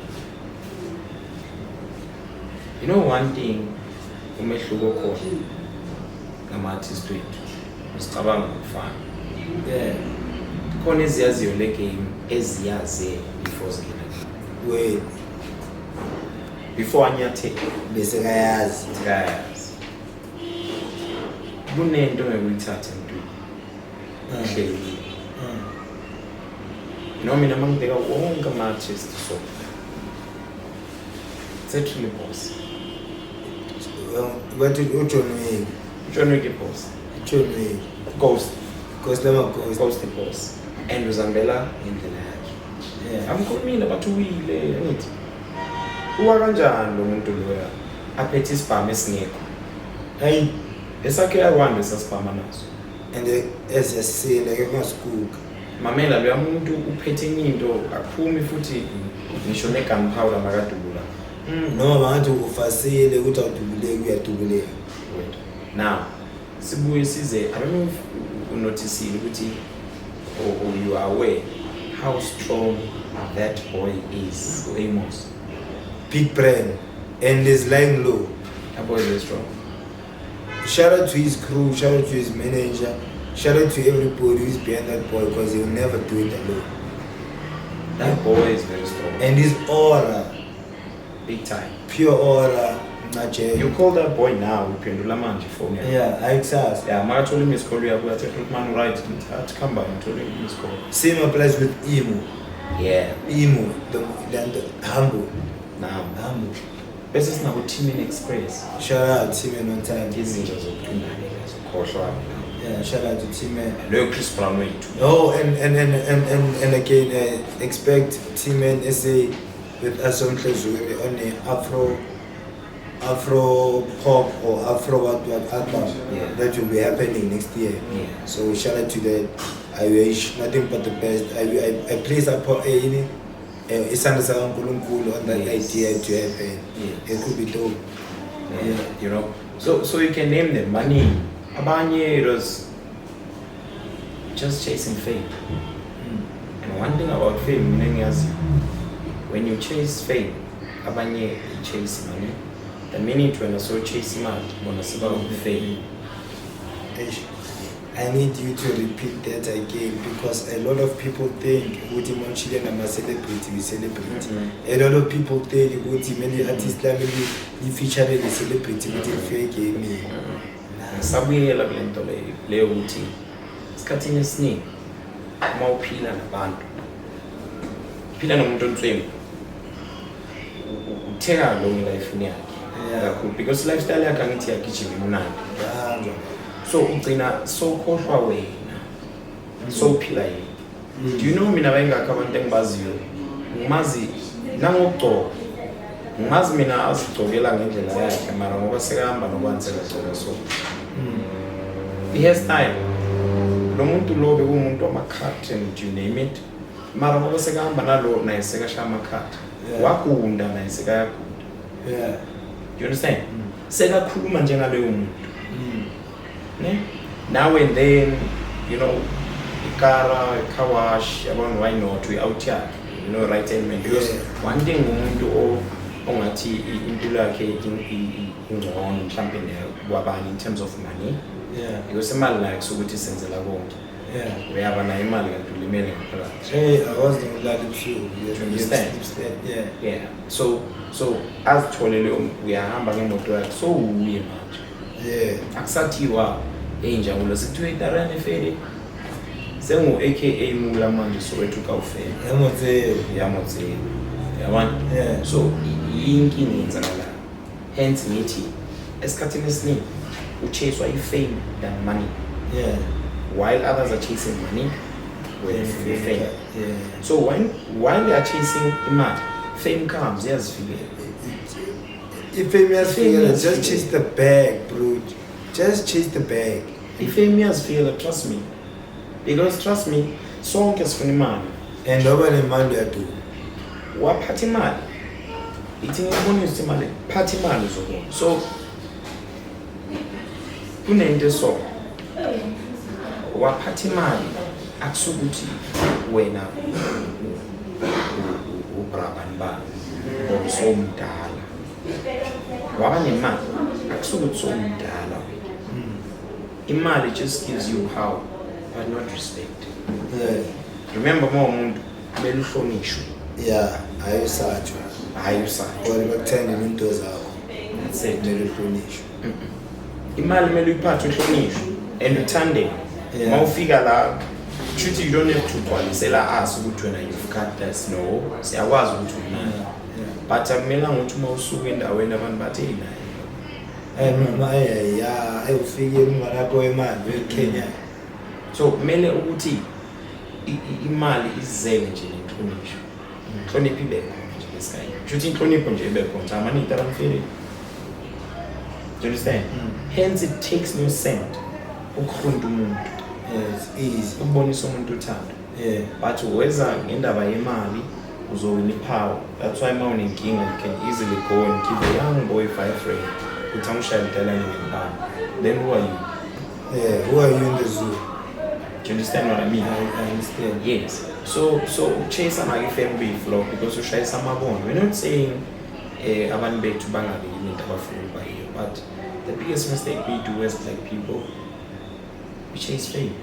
One thing umehluko khona ngama-artist wethu usicabanga ngokufana. yeah. Khona eziyaziyo le game eziyaze before zingena Wait, before anyatheke bese kayazi. zikayazi kunento engekuyithatha emntwini ehlelekile noma mina mangibheka wonke ama-artist so certainly boss Bathi uJohn Wick, John Wick boss John Wick, Ghost Ghost the boss and uzambela ngendlela yakhe yeah. amkhulumile bathi uwile ngithi uwa kanjani lo muntu loya aphethe isibhamu esingekho Hey, esakhe yakwande sasibhama naso and as I say like kungasikuka. mamela loya muntu uphethe enye into aphumi futhi ngisho ne-gunpowder makadubula Noma bangathi ufasile ukuthi awudubuleki uyadubuleka. wait now sibuye size I don't know if unoticile ukuthi or you are aware how strong that boy is Amos. Big brand and is lying low. That boy is very strong. Shout out to his crew, shout out to his manager, shout out to everybody who's behind that boy because he'll never do it alone. That boy is very strong. And his aura, Big time. pure aura, Naje. You call that boy now, uphendula manje phone yakhe. Yeah, Ixas. Yeah, mara told him his call yakho yathi man right to come by and told him his call. Same applies with Emo. Yeah. Emo, the humble. Now, Humble. bese sinabo Team Express. Shout out to Team on time. Izinto zokuthundane zokhohlwa. Yeah, shout out to Team. Lo Chris Brown wethu. Oh, and again, expect Team SA with us on the Afro Afro pop or Afro what album Yeah. that will be happening next year. Yeah. So shout out to that. I wish nothing but the best. I place up it's under Nkulunkulu on that Yes. idea to happen. Yes. It could be dope. Yeah. You know, so you can name them. Money, Abanye, it was just chasing fame. And one thing about fame, when you chase fame, Abanye you chase money. The minute when I saw chase money, when I saw fame. Eish. I need you to repeat that again because a lot of people think Uti Monchilen I'm a celebrity, we celebrate. A lot of people think Uti many artists like me featured a celebrity with a fake me. Sabuyela kule nto leyo ukuthi isikhathini esiningi uma uphila nabantu uphila nomuntu ontswemu utheka long life yakhe kakhulu because lifestyle yakhe angithi yagijima imnandi so ugcina sokhohlwa wena sophila yena. Do you know mina bayingakho abantu engibaziyo ngimazi nangokugcoka ngimazi mina azigcokela ngendlela yakhe mara ngoba sekahamba nokwansela so i-hairstyle lo muntu lo bekuwumuntu wama-cut and you name it mara ngoba sekahamba nalo naye sekashaya ama-cut wagunda naye sekayagunda. Do you understand? Sekakhuluma njengaloyo muntu ne now and then you know ikara car wash yabona why not we out here you know right hand man because one thing umuntu ongathi impilo yakhe ingcono mhlawumbe kwabani in terms of money because imali la kusukuthi senzela konke uyaba nayo imali kanti ulimele ngaphakathi. Hey, I was the bloody few. You understand? Yeah. So azitholele uyahamba ngemoto yakhe so uye manje akusathiwa enjabulo sithiwe idarane efele sengu aka mula manje Soweto kawufele yamotsela yabona. So yinkinga yenzakala hence ngithi esikhathini esiningi uchaswa i-fame than money while others are chasing money with fame. So while they are chasing imali fame comes yazifike. If famous figure, just chase the bag, bro. Just chase the bag. If famous figure, trust me. Because trust me, sonke sifuna imali. And nobody man there too. Waphatha imali. Ithi ngibonisa imali, phatha imali uzobona. So kunento so waphatha imali akusukuthi wena ubrabani ba osomdala. Waba nemali akusukuthi somdala. Imali just gives you power but not respect. Remember more umuntu beluhlonishwe. Ayusatshwa. Or bakuthanda into zakho. That's it. Beluhlonishwe. Imali mele uyiphathe uhlonishwe and uthande. Mawufika la truth you don't have to gcwalisela us ukuthi wena you've got this. No, siyakwazi ukuthi unani. But akumela ukuthi uma usuka endaweni abantu bathi naye ufike ungalapho imali eKenya. so kumele ukuthi imali izele nje nenhlonipho. Inhlonipho ibe khona nje lesikhathi. Futhi inhlonipho nje ibe khona amani itaramfeli. Do you understand? Hence it takes no cent ukukhunda umuntu. It's easy. Ukubonisa umuntu uthando. But weza ngendaba yemali uzowina ipower. That's why uma unenkinga you can easily go and give a young boy 5 rand uthi angishaya idalane ngempama. Then who are you? Who are you in the zoo? Do you understand what I mean? I understand. Yes. So chase ama FM be flow because ushayisa amabono. We're not saying abantu bethu bangabi into abafuna bayiyo, but the biggest mistake we do as black people, we chase fame.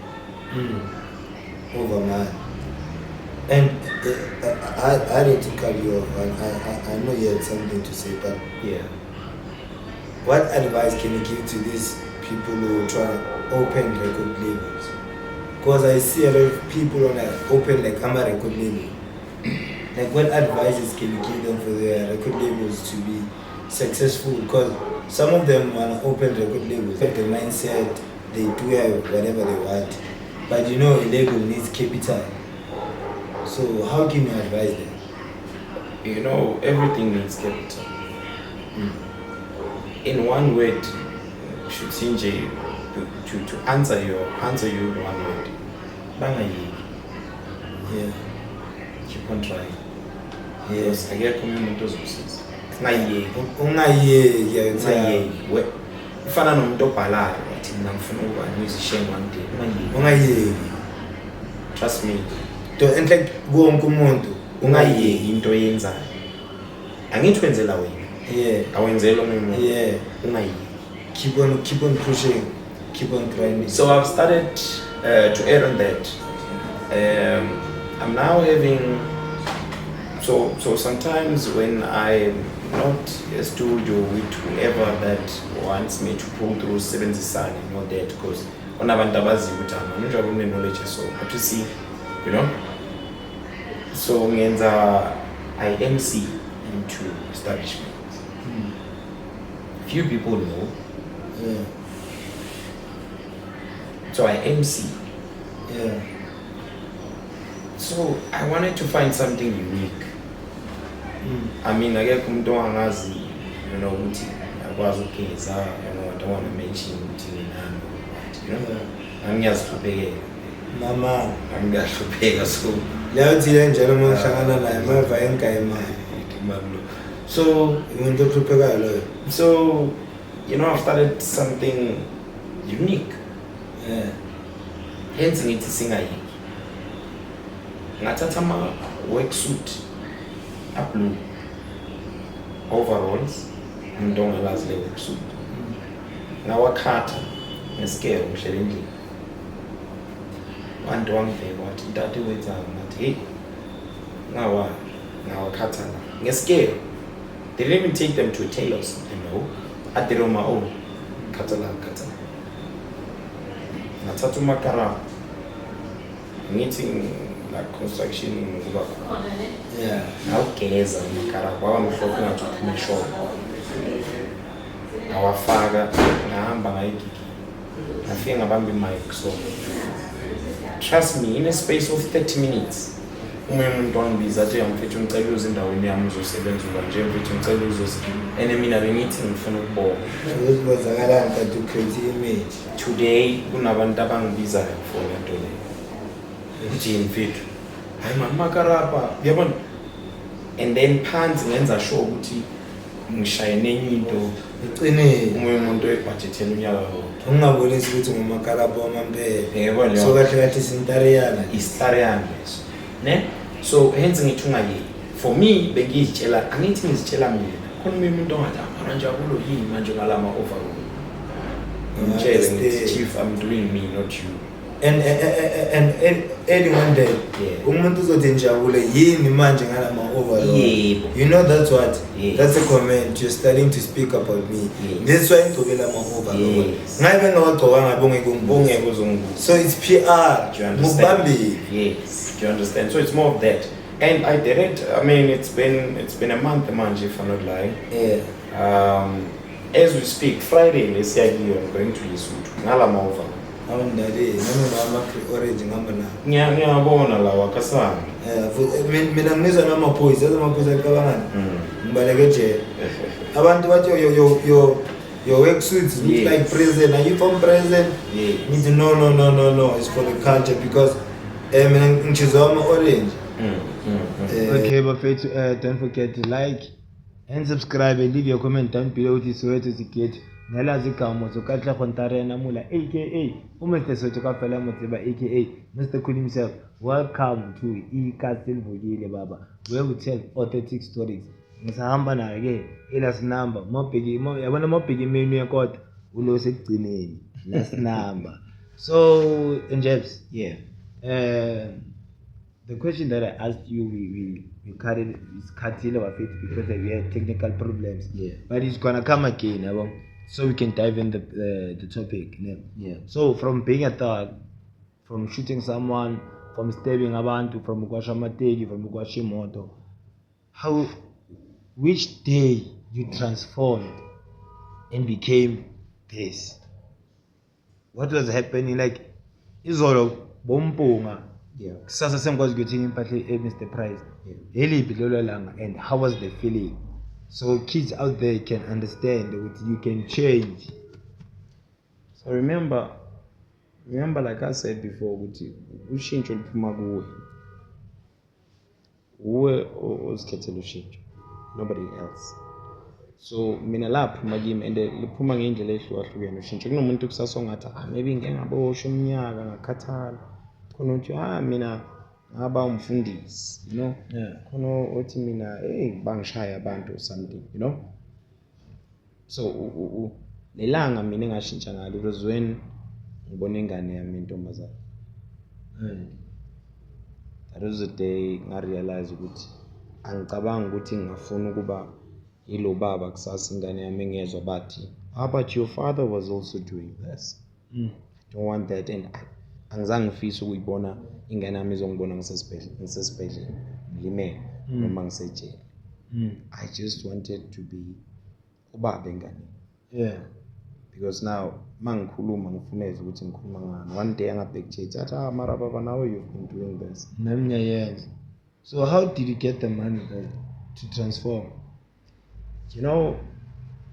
Over man. And I need to cut you off. I know you had something to say, but Yeah. what advice can you give to these people who try to open record labels? Because I see a lot of people on open like I'm a record label. Like what advices can you give them for their record labels to be successful? Because some of them want to open record labels, like the mindset, they do have whatever they want. But you know a label needs capital. So how can you advise them? You know, everything needs capital. in one word, should Sinjay to answer you in one word. Bangayeki. Yeah. Keep on trying. Yes. Akekho umuntu ozokusiza. Singayeki. Ungayeki yathi. Ungayeki. Ufana nomuntu obhalayo wathi mina ngifuna ukuba musician one day. Ungayeki. Trust me. To enhle wonke umuntu Ungayeki into oyenzayo. Angithi wenzela wena. Yeah. Awenzela omunye umuntu. Yeah. Ungayeki. Keep on pushing. Keep on trying. So I've started to add on that. I'm now having so sometimes when I'm not a studio with whoever that wants me to pull through sebenzisane, not that, because kunabantu abaziyo ukuthi manje une knowledge so how to see, you know. So ngenza I MC into establishments. Few people know. Yeah. So I MC. Yeah. So I wanted to find something unique. I mean, akekho umuntu ongazi, you know, ukuthi akwazi ukugeza, you know, I don't want to mention ukuthi nani, you know. Angiyazihluphekela. Mama, Angiyahlupheka so leyo thile njalo uma uhlangana naye mava engayimali. So Umuntu ohluphekayo loyo. so you know, I've started something unique. Yeah. Hence ngithi singayeki. Ngathatha ama worksuit blue overalls umuntu ongalazi le worksuit. Ngawakhatha ngescale ngihlele endlini. Abantu wangibheka wathi ntate wenzani ngathi hey ngawakhatha la ngescale. They didn't even take them to a tailor or something, no. I did it on my own. Khatha la. Ngathatha umakara ngithi like construction ngoba Yeah. ngawugeza umakara kwaba mhlophe ngathi uphuma shop. Ngawafaka ngahamba ngayigigi. Ngafika ngabamba imic so trust me, in a space of 30 minutes umuntu wangibiza athi yamfethu ngicela uze endaweni yami uzosebenza uba nje mfethu ngicela uzoze ene mina bengithi ngifuna ukubona. Uzozakala kanti ucreate image. Today kunabantu abangibizayo for lento le. Uthi mfethu hayi mama makarapa yabona, and then phansi ngenza sure ukuthi ngishaye nenye into Iqinile. umuntu ebudgeteni unyaka wonke. Ungabonisi ukuthi ngumakalabha wamampela. Yebo So kahle sintariyana. Istariyana leso. Ne? So hence ngithi ungayeki. For me bengizitshela angithi ngizitshela mina. Khona umuntu ongathi manje akulo yini manje ngalama overall. Ngitshele ngithi chief I'm doing me not you. And any one day Yeah. umuntu uzothi njabule yini manje ngalama overall. Yebo. You know that's what? Yes. That's a comment you're starting to speak about me. Yes. That's why ngigqokela ama overall. Yes. Ngabe ngawagcoka ngabe ungekho Ungeke uzongibuza. So it's PR. Do you understand? Mubambile. Yes. Do you understand? So it's more of that. And I did it. I mean, it's been a month, manje, if I'm not lying. Yeah. As we speak, Friday, let's say I'm going to Lesotho. Ngalama over. Awundale nami nama orange ngamba na. Ngiyabona lawa kasana. Mina ngizwa namaphoyisa amaphoyisa aqabangani. Ngibaleke nje. Abantu bathi your work suits look Yes. like prison. Are you from prison? Yes. Ngithi no, it's for the culture because mina ngishizwa ama orange. Okay, bafethu, don't forget to like and subscribe and leave your comment down below ukuthi Soweto Sikhethu nalazi igama zokatla Gontare Namula aka uMr Soweto kaFela Motseba aka Mr Cool himself. Welcome to iCastle Vukile baba, where we tell authentic stories. Ngisahamba nayo ke last number mobheki yabona mobheki menu yakho ulo sekugcineni last number. So Njebs, yeah. The question that I asked you, we cut our faith because we had technical problems. Yeah. But it's gonna come again, so we can dive in the topic. Yeah. So from being a thug, from shooting someone, from stabbing abantu, from Ukwasha Mategi, from Ukwasha Moto, which day you transformed and became this? What was happening? Like, izolo bompunga. Yeah. Kusasa sengikwazi ukuthi impahla Mr Price eliphi lelo langa and how was the feeling? so kids out there can understand that you can change. So remember like I said before, ukuthi ushintsho liphuma kuwe. Uwe ozikhethela ushintsho, nobody else. So mina laphuma kimi and liphuma ngendlela ehlukahlukene ushintsho. Kunomuntu kusasongathi maybe ngeke ngabosha umnyaka ngakhathala. Khona uthi mina ngaba umfundisi, you know. Khona uthi mina bangishaya abantu or something, you know. So lelanga mina engashintsha ngalo it was when ngibona ingane yami intombazana. That was the day I realized ukuthi angicabangi ukuthi ngingafuna ukuba yilo baba kusasa ingane yami engezwa bathi but your father was also doing this. I don't want that, and angizange ngifisa ukuyibona ingane yami izongibona ngisesibhedlela ngilimele noma ngisejele. I just wanted to be ubaba engane. Because now mangikhuluma ngifuneza ukuthi ngikhuluma ngani. One day angabhekchethi athi mara baba now you've been doing this. Nami ngiyayenza. So how did you get the money then to transform? You know,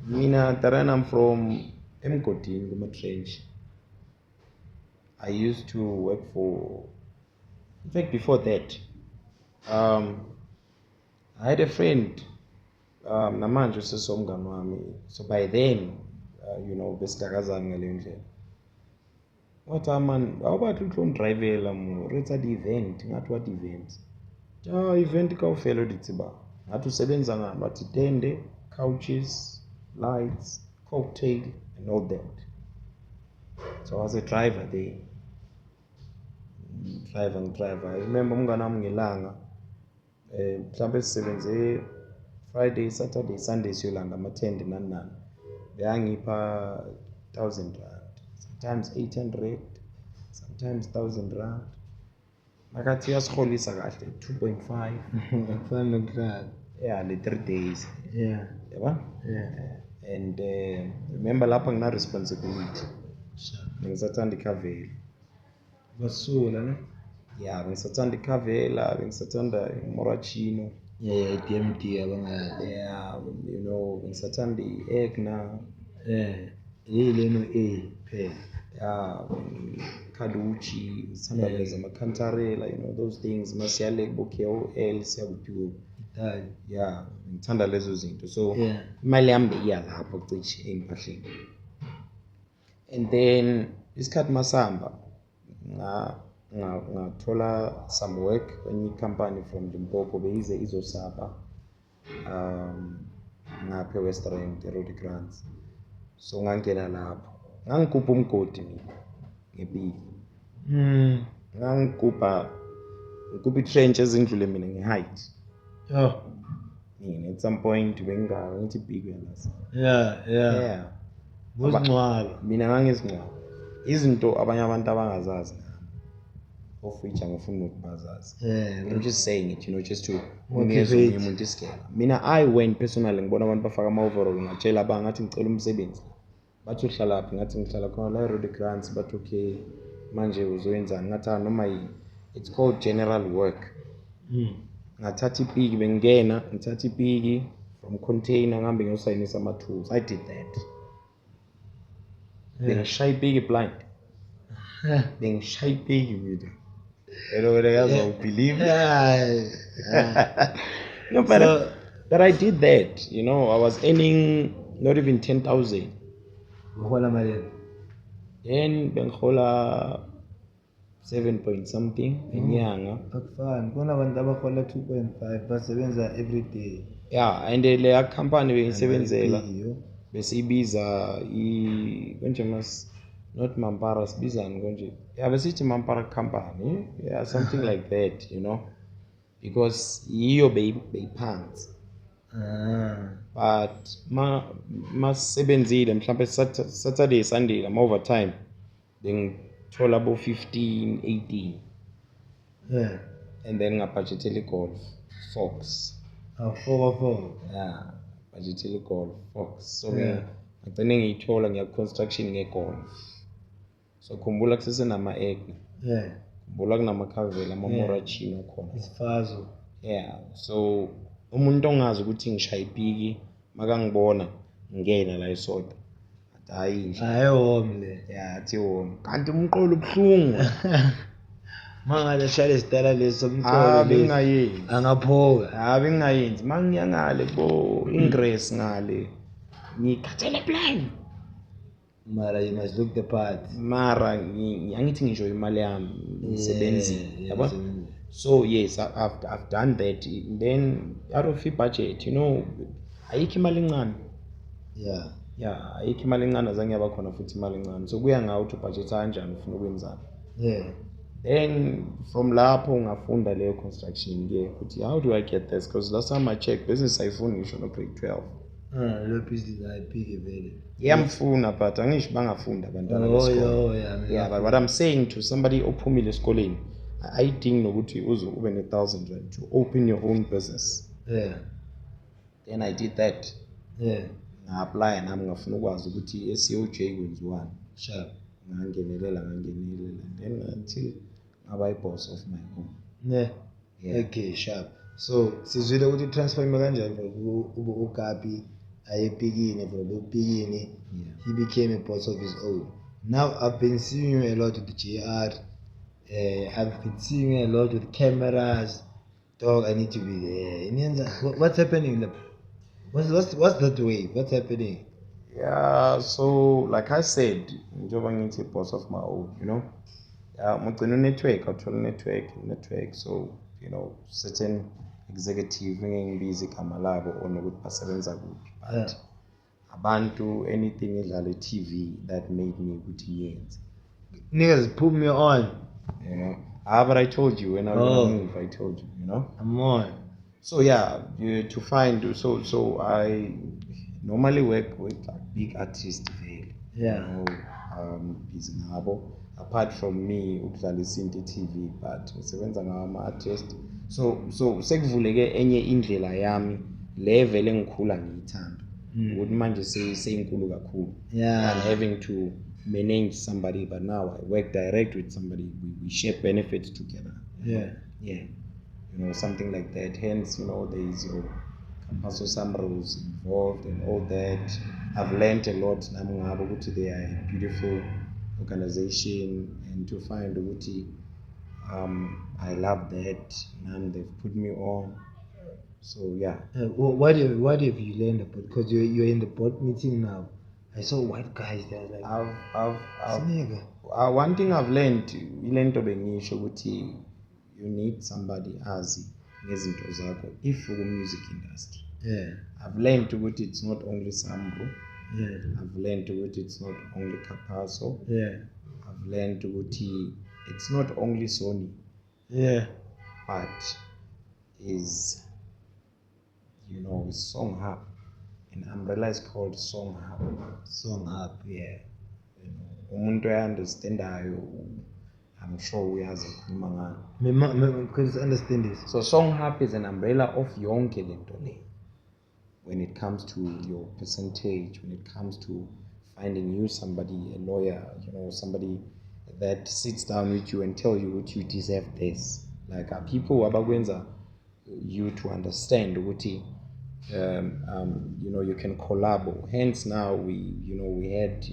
mina Taran, I'm from Mgodini, Gumatrench. I used to work for, in fact before that, I had a friend, namanje sesomngani wami. So by then, you know, besidakazana ngale ndlela. What man, how about you drive la mo? It's an event, ngathi what event? Event ka ufelo ditsiba. Ngathi usebenza ngani? Wathi tende, couches, lights, cocktail and all that. So I was a driver there. Driver. I remember umngani wami ngelanga mhlambe sisebenze Friday, Saturday, Sunday siyolanda ama-10 nani. Beyangipha 1,000 rand, sometimes 800, sometimes 1,000 rand. Makathi yasiholisa kahle 2.5. Ngafana nokudlala. Yeah, le 3 days. Yeah. Yaba? Yeah. And remember lapha ngina responsibility. Bengisathanda ikhavela. Basula ne? Yeah, bengisathanda ikhavela, bengisathanda Morachino. Yeah, DMD abangala. Yeah, you know, bengisathanda iEgna. Leno phela. Yeah, Kaluchi, ngithanda leza makantarela, you know, those things. Masiyale KOL siyakuphi. Yeah, ngithanda lezo zinto. So imali yami iya lapho cishe empahleni. And then isikhathi masamba ngathola some work kwenye company from Limpopo beyize izosaba ngaphe West Rand Road Grants. So ngangena lapho ngangikupha umgodi mina ngebili. Ngangikupha i-trench ezindlule mina nge-height. At some point bengithi big yalasa. Yeah. Ngizingcwaba. Mina ngangizingcwaba. Izinto abanye abantu abangazazi nami. Of which angifuni ukubazazi. I'm just saying it, you know, just to motivate umuntu isikela. Mina I went personally ngibona abantu bafaka ama-overall ngatshela ngathi ngicela umsebenzi. Bathi uhlala laphi ngathi ngihlala khona la Road Grants, but okay manje uzoyenzani ngathi noma it's called general work. Ngathatha ipiki bengena ngithatha ipiki from container ngihambe ngiyosayinisa ama-tools. I did that. Bengishaya ipiki blind. Bengishaya ipiki video. Hello, whether you guys believe? No, but I did that. You know, I was earning not even 10,000. Uhola malini? Then bengihola 7 point something enyanga. Akufani, kuna abantu abahola 2.5 basebenza every day. Yeah, and le company bengisebenzela besibiza konje not Mampara sibizani konje. Yeah, besithi Mampara company. Yeah, something like that, you know. Because yiyo beyiphansi. But masebenzile mhlambe Saturday Sunday ama overtime bengithola abo 15 18. And then ngabudgetela golf Fox. 4. Yeah, budgetela golf Fox. So ngagcine ngiyithola ngiya construction ngegolf. So khumbula kusese nama egg. Khumbula kunamakhavela ama-Morachino khona. Isifazo. Yeah, so umuntu ongazi ukuthi ngishaya ipiki makangibona ngena la esoda athi hayi nje hayi home le ya athi wona kanti umqolo ubuhlungu mangale shaya isitala leso ah somqolo bengayenzi angaphoka ah bengayenzi mangiya ngale bo ingress ngale ngikhathele plan mara you must look the part mara ngiyangithi ngisho imali yami ngisebenzile yabo yeah. so yes I've done that then out of the budget you know ayikho imali encane yeah ayikho imali encane azange yaba khona futhi imali encane so kuya ngawe ukuthi budget kanjani ufuna ukwenzani yeah then from lapho ungafunda leyo construction ke ukuthi how do I get this because last time I checked business ayifuni ngisho no grade 12 lo business ayiphike vele iyamfuna but angisho bangafunda abantwana besikole yeah but what I'm saying to somebody ophumile esikoleni ayidingi nokuthi uze ube ne-1,000 rand to open your own business yeah then I did that yeah nga-apply nami ngafuna ukwazi ukuthi SCOJ kwenziwani sharp ngangenelela then until ngaba i-boss of my own yeah okay sharp so sizwile ukuthi transform kanjani ube uGabi ayepikini bro upikini he became a boss of his own now I've been seeing you a lot with the JR I've been seeing you a lot with cameras dog I need to be there what's happening what's that way what's happening yeah so like I said njengoba ngithi boss of my own you know mugcina network awuthola network so you know certain executive ngibiza igama labo onokuthi basebenza kuphi but abantu anything edlala TV that made me ukuthi ngiyenze niggas put me on you know but I told you when I was gonna move I told you you know I'm on so yeah to find so I normally work with like big artists vele yeah you know busy ngabo apart from me ukudlala isinto TV but ngisebenza ngama artists so sekuvuleke enye indlela yami le vele ngikhula ngiyithanda ukuthi manje seyinkulu kakhulu yeah I'm having to manage somebody but now I work direct with somebody we share benefits together yeah you know something like that hence you know there is your Campaso Samros involved and all that I've learned a lot nami ngabo ukuthi they are a beautiful organization and to find ukuthi I love that and they've put me on so yeah what have you learned about because you're in the board meeting now I saw white guys there like I've one thing I've learned ilento bengisho ukuthi you need somebody azi ngezinto zakho if you music industry I've learned ukuthi it's not only Sambo I've learned ukuthi it's not only Campaso I've learned ukuthi it's not only Sony but is you know Song Hub an umbrella is called Song Hub you know umuntu oyanderstandayo I'm sure uyazi ukukhuluma ngalo because understand this so Song Hub is an umbrella of yonke lento le when it comes to your percentage when it comes to finding you somebody a lawyer you know somebody that sits down with you and tell you what you deserve this like people abakwenza you to understand ukuthi you know you can collab hence now we had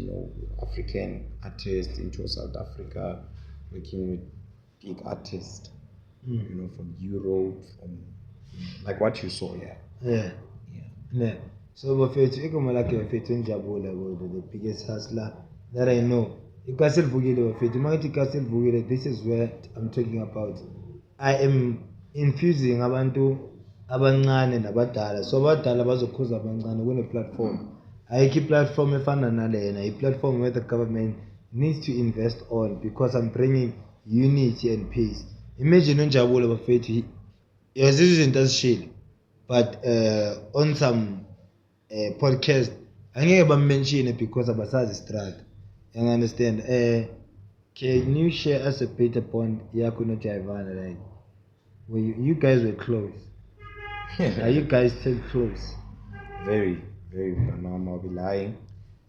African artists into South Africa working with big artists you know from Europe from like what you saw yeah so bafethu igama lakhe bafethu Njabula the biggest hustler that I know iKasile Vukile bafethu mangithi iKasile Vukile this is what I'm talking about I am infusing abantu abancane nabadala so abadala bazokhuza abancane kune platform ayikho platform efana nalena i-platform where the government needs to invest on because I'm bringing unity and peace imagine uNjabula bafethu yazi izinto azishilo but on some podcast angeke bamention because abasazi struggle you understand can you share us a bit upon yakho noJaivana like when you guys were close are you guys still close very very but I'll be lying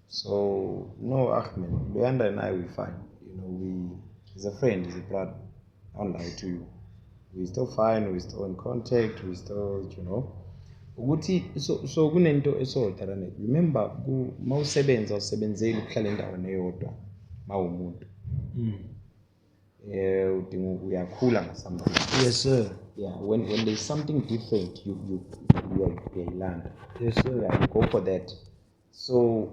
so no Ahmed Luyanda and I we fine you know he's a friend he's a brother I won't lie to you we still fine we still in contact we still you know ukuthi so kunento esodarane. Remember mawusebenza usebenzeli ukuhlala endaweni eyodwa mawumuntu. Udinga uyakhula ngasamanye. Yes sir. Yeah, when there's something different, you learn. Yes sir. Yeah, you go for that. So,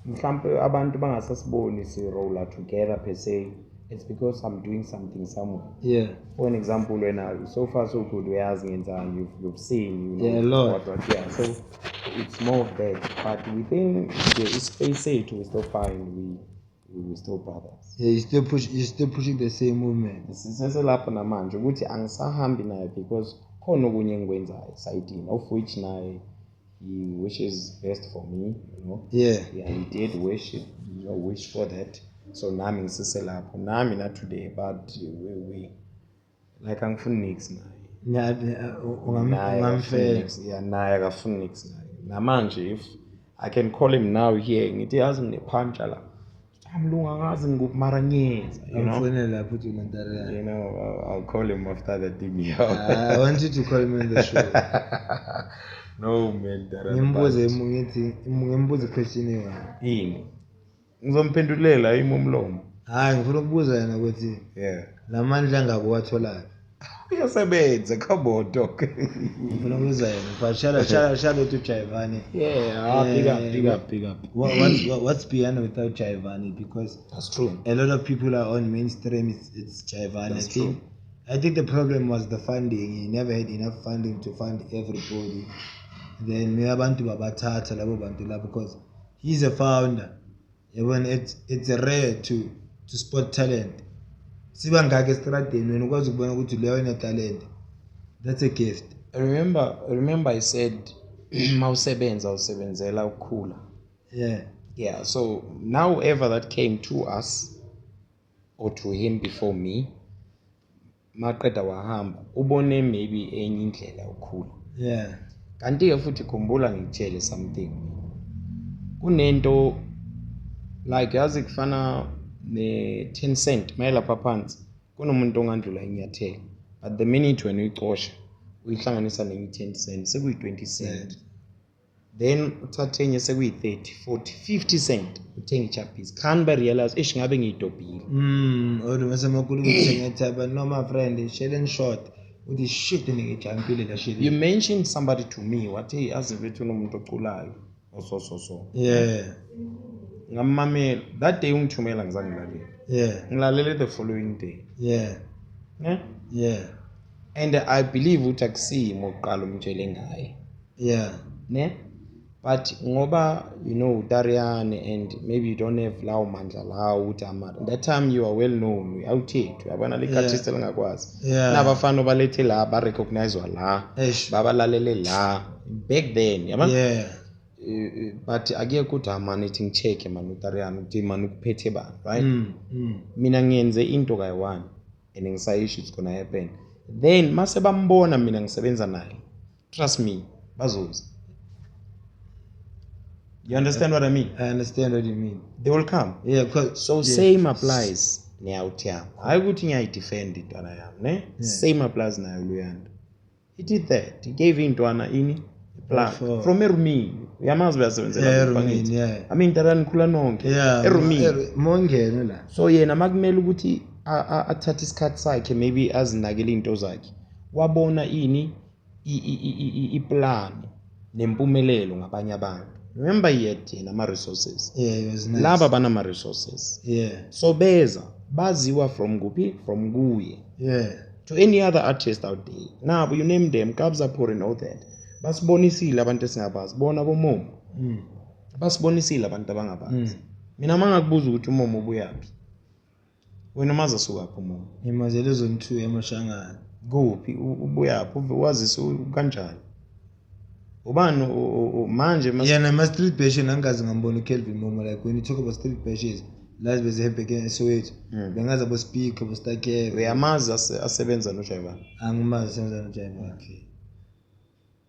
mhlampe abantu bangasasiboni si roller together per se. It's because I'm doing something somewhere. Yeah. For an example, when so far so good, you've seen, Yeah, a lot. Yeah, so it's more of that. But within the space we still find we still brothers. Yeah, you're still pushing the same movement. Siselapho namanje ukuthi angisahambi naye because khona okunye engikwenzayo esayidini of which naye he wishes best for me, Yeah. Yeah, he did wish for that. So nami ngisiselapho nami not today but we like angifuni nix naye. Ungamfela. Yeah, naye akafuni nix naye. Namanje if I can call him now here ngithi yazi nginephuncha la. Mlunga ngazi ngikumaranyeza, I'll call him after the thing. I want you to call him in the show. No man, ngimbuze question yini ngizomphendulela imumlomo. Hayi ngifuna ukubuza yena ukuthi lamandla ngabo watholayo. Uyasebenza khabodo. Ngifuna ukubuza yena but shout to Jaivani. Big up. What's Piano without Jaivani? Because that's true. A lot of people are on mainstream. It's Jaivani. I think the problem was the funding. He never had enough funding to fund everybody. Then abantu babathatha labo bantu la because he's a founder. When it's rare to spot talent. Siba ngake estradeni wena ukwazi ukubona ukuthi leyo ine talent. That's a gift. Remember I said mawusebenza usebenzela ukukhula. Yeah, so now ever that came to us or to him before me maqeda wahamba ubone maybe enye indlela ukukhula. Yeah. Kanti ke futhi khumbula ngitshele something. Kunento like yazi kufana ne-10 cent mayelapha phansi kunomuntu ongandlula inyathelo but the minute when uyicosha uyihlanganisa ne-10 cent sekuyi-20 cent then uthathe enye sekuyi-30 40 50 cent uthenga ichappies can't be realize ish ngabe ngiyidobhile Odu masemakhulu ukuthenga ithaba no my friend shell short uthi shit ngijampile la shit. You mentioned somebody to me wathi azivethu unomuntu oculayo so yeah ngamamela that day ungithumela ngizangilalela ngilalele the following day yeah and I believe uthi akusimo oqala umtshele ngaye but ngoba Dariane and maybe you don't have lawo mandla lawo uthi amara that time you are well known awuthethu yabona le artist elingakwazi nabafana balethe la ba recognize la babalalele la back then yabona but ake kuthi amani ithi ngicheck man uDariane uthi man ukuphethe bani right mina ngiyenze into kayi1 and ngisayisho it's gonna happen then mase bambona mina ngisebenza naye trust me bazoza. You understand what I mean? I understand what you mean. They will come. Yeah, because same applies neyawuthi yami hayi ukuthi ngiyayidefend intwana yami ne same applies nayo Luyanda. He did that. He gave intwana ini plan from Erumini. Uyamazi uyasebenzela Erumini. I mean Darani khula nonke Erumini mongene la. So yena makumele ukuthi athathe isikhathi sakhe maybe azinakele into zakhe wabona ini iplan nempumelelo ngabanye abantu. Remember yet nama resources. It was nice. Laba banama resources. So beza baziwa from kuye. To any other artist out there. Now you name them Kabza Puri and all that. Basibonisile abantu esingabazi bona bomomo. Basibonisile abantu abangabazi. Mina mangakubuza ukuthi umomo ubuyaphi. Wena maza suka pho umomo. Imazelo zone 2 eMashangana. Kuphi ubuyaphi wazisa kanjani? Ubani manje yena ama street bashes angazi ngambona uKelvin Momo like when you talk about street bashes lazi bezehebheke eSoweto bengazi abo speak abo Stakere uyamazi asebenza noJaivani angimazi asebenza noJaivani. Okay,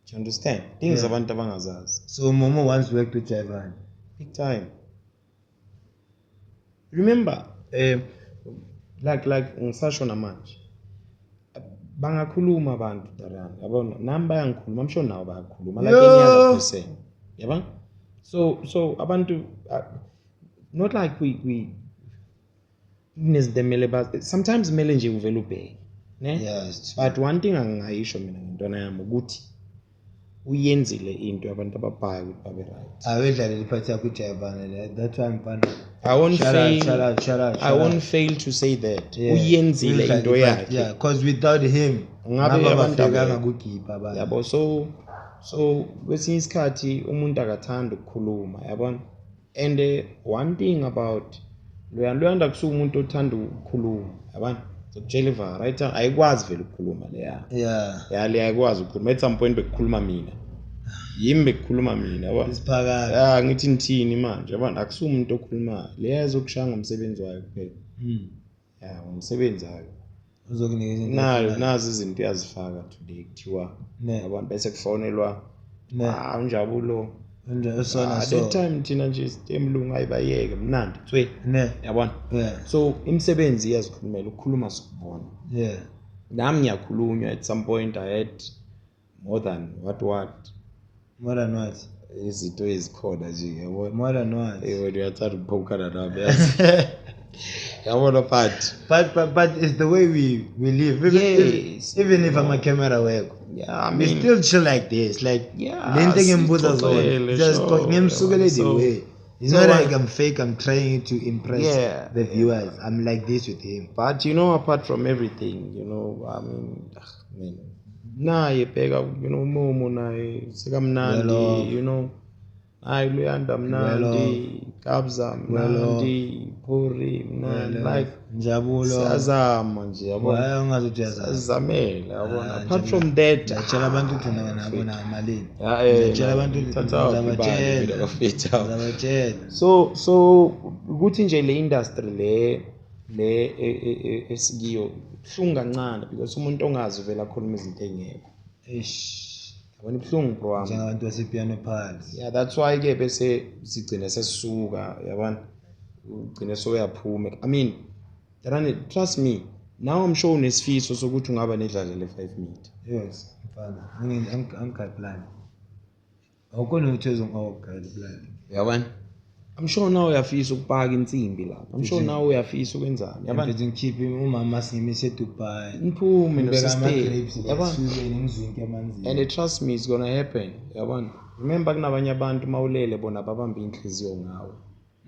do you understand things abantu abangazazi. So Momo once worked with Jaivani big time. Remember like ngisasho namanje bangakhuluma abantu Darana yabona nami bayangikhuluma I'm sure nawo bayakhuluma like any other person yabona so abantu not like we sometimes kumele nje uvela ubheke ne Yes. but one thing angingayisho mina ngintwana yami ukuthi uyenzile into abantu ababhaya ukuthi babe right Awedlala iphathi yakho uJavana. That's why I'm fun. I won't Shout out. I won't fail to say that Yeah. uyenzile Udlala into iphathi, yakhe yeah, because without him Ngabe abantu abafekanga kugipa abantu. yabo so kwesinye isikhathi umuntu akathanda ukukhuluma yabona and one thing about luyanda kusuka umuntu othanda ukukhuluma yabona zokujeliva right ayikwazi vele ukukhuluma leya Yeah. le ayikwazi ukukhuluma at some point bekukhuluma mina yimi bekukhuluma mina yabona Isiphakathi. ngithi ngithini manje yabona akusuka umuntu okhulumayo leya zokushaya ngomsebenzi wayo kuphela umsebenzi wayo Uzokunikeza into. nazi izinto yazifaka today kuthiwa Ne. yabona bese kufonelwa Ne. unjabulo Nje usona at so. that time thina nje emlungu ayibayeke mnandi tswe Ne. yabona Yeah. so imisebenzi iyazikhulumela ukukhuluma sikubona Yeah. nami ngiyakhulunywa at some point I had more than what More than what? izinto ezikhona nje yabona More than what? wena uyathanda ukuphokana nami yazi yabona But it's the way we live. Yes. Even if I'm a camera work. yeah I We mean still chill like this. Like Yeah, lento ngimbuza sixoxele, zona. Just sure. ngimsukele the So- way. It's so not I- like I'm fake. I'm trying to impress Yeah. the viewers. I'm like this with him. But you know, apart from everything, you know, I mean, naye bheka, you know, Momo naye sekamnandi, Well, you know, hayi Luyanda mnandi, Kabza mnandi, Phuri mnandi, like Njabulo. siyazama nje yabona, Why ungazothi uyazazi? siyazamela yabona. Ah, Apart nje from that, Ngiyatshela abantu ukuthi nabo namalini. yeah, Ngiyatshela abantu ukuthi ngizabatshela. ngizabatshela. So ukuthi nje le industry le esikiyo buhlungu kancane because umuntu ongazi vela akhuluma izinto engekho Eish. yabona ibuhlungu bro wami Njengabantu basepiano phansi. yeah that's why ke bese sigcine sesisuka yabona ugcine soyaphuma I mean trust me now I'm sure unesifiso sokuthi ungaba nedlala le 5 minutes Yes, mfana. I'm plan. Awukona ukuthi uzongawuguide plan. yabona I'm sure now uyafisa ukupaka insimbi lapha I'm sure now uyafisa ukwenzani yabona Manje ngikhiphe umama singimise Dubai. ngiphume Ngibeka nosistay ama-grapes yabona ngesizwe ngizwinke emanzini. and trust me it's gonna happen yabona remember kunabanye abantu mawulele bona babamba inhliziyo ngawe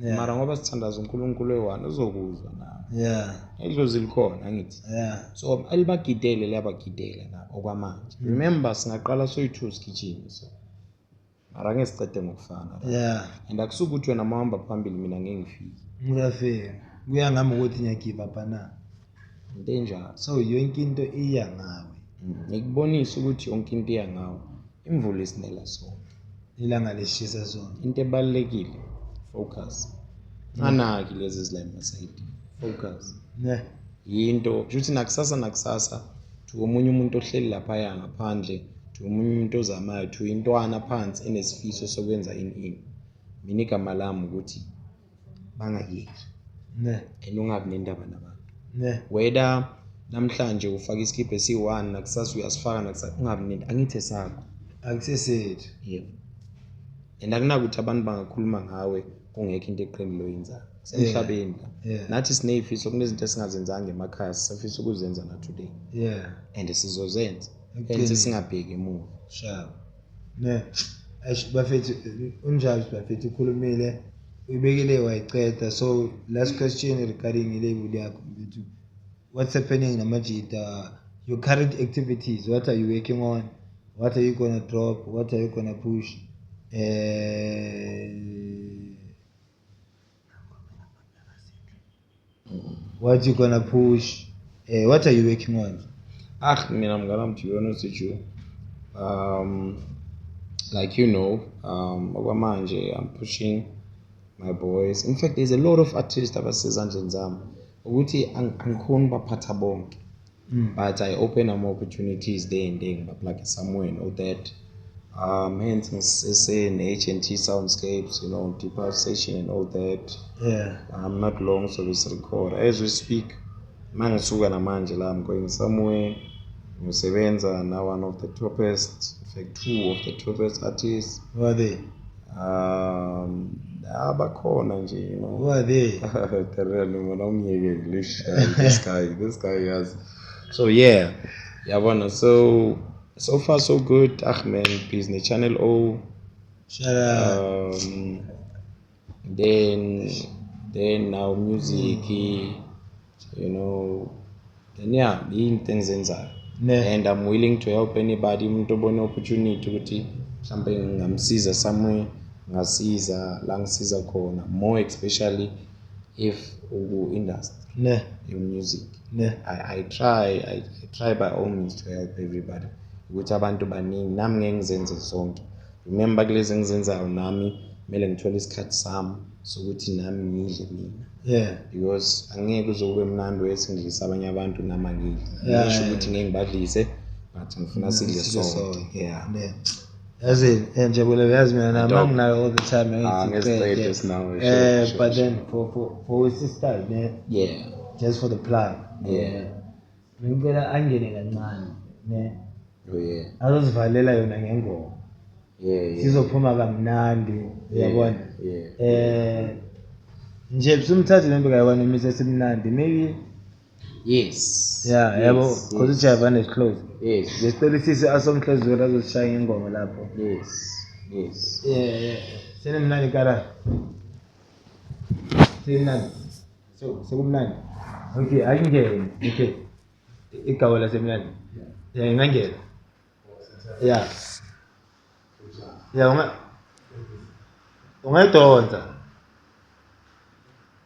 Yeah. mara ngoba sithandaza uNkulunkulu ewane uzokuzwa nawe Yeah. idlozi likhona angithi Yeah. so alibagidele liyabagidela nabo okwamanje remember singaqala soyi2 sigijima so mara ngeke sicede ngokufana Yeah. and akusuka ukuthi wena mawamba phambili mina ngeke ngifike Ngiyafika. Kuya ngami ukuthi ngiyagive up na. into enjalo So yonke into iya ngawe. ngikubonisa ukuthi yonke into iya ngawe imvula isinela sonke Ilanga leshisa sona. into ebalekile focus anaki lezi zilema side focus Ne. yinto ukuthi nakusasa to omunye umuntu ohleli lapha ya ngaphandle to omunye umuntu ozamayo to intwana phansi enesifiso sokwenza ini mina igama lami ukuthi bangayeki Ne. enungabi nendaba nabantu Ne. whether namhlanje ufaka iskiphe esi1 nakusasa uyasifaka nakusasa ungabi nendaba angithe sakho Akusesethu. yebo and akunakuthi abantu bangakhuluma ngawe kungekho into eqinile oyenzayo semhlabeni Yeah. nathi sinezifiso kunezinto esingazenzanga emakhaya sisafisa ukuzenza na today Yeah. and sizozenza Eqinile. enze singabheki emuva Sharp. Ne. Bafethu unjalo bafethu ukhulumile uyibekile wayiceda so last question regarding ilabel yakho mfethu what's happening namajita your current activities what are you working on what are you going to drop what are you going to push what you going to push what are you working on mina mnganami to be honest with you like you know okwamanje I'm pushing my boys in fact there's a lot of artists abasezandleni zami ukuthi angikhoni baphatha bonke but I open more opportunities there and there ngibaplug somewhere and all that hence ngise ne-HNT Soundscapes you know deeper session and all that yeah I'm not long so we record as we speak mangisuka namanje la I'm going somewhere Ngusebenza now one of the toppest, in fact 2 of the toppest artists. Who are they? Abakhona nje, you know. Who are they? This guy has. So yeah, yabona. So far so good. Man, Business Channel O. Shout out. Then now music, you know. Then yeah, being things inside. And I'm willing to help anybody. Umuntu obona opportunity ukuthi mhlambe ngamsiza somewhere, ngasiza la ngisiza khona, more especially if industry music. I try by all means to help everybody. Ukuthi abantu baningi nami ngeke ngizenze zonke. Remember kulezi engizenzayo nami kumele ngithole isikhathi sami sokuthi nami ngidle mina. Yeah. Because angeke uzokube mnandi wesingilisa abanye abantu nama ngidle. Ngisho ukuthi ngeke ngibadlise but ngifuna sidle sonke. Yeah. As in, Jabula has me and I'm now all the time. But then for his sister, yeah. Just for the plug. Yeah. Ngicela angene kancane, ne. Oh yeah. Azozivalela yona ngengoma. Yeah. Sizophuma kamnandi, uyabona? Yeah. Nje busumthathe lento kayiwana imise simnandi, maybe. Yes. Yeah, yabo, because uJavana is close. Yes. Ngesicela sisi asomhlezweni azosishaya ingoma lapho. Yes. Yeah. Senemnandi kara. Senemnandi. Sekumnandi. Okay, akungene. Okay. Igawa lasemnandi. Yeah, ingangena. Yeah. Yeah, ungayidonsa.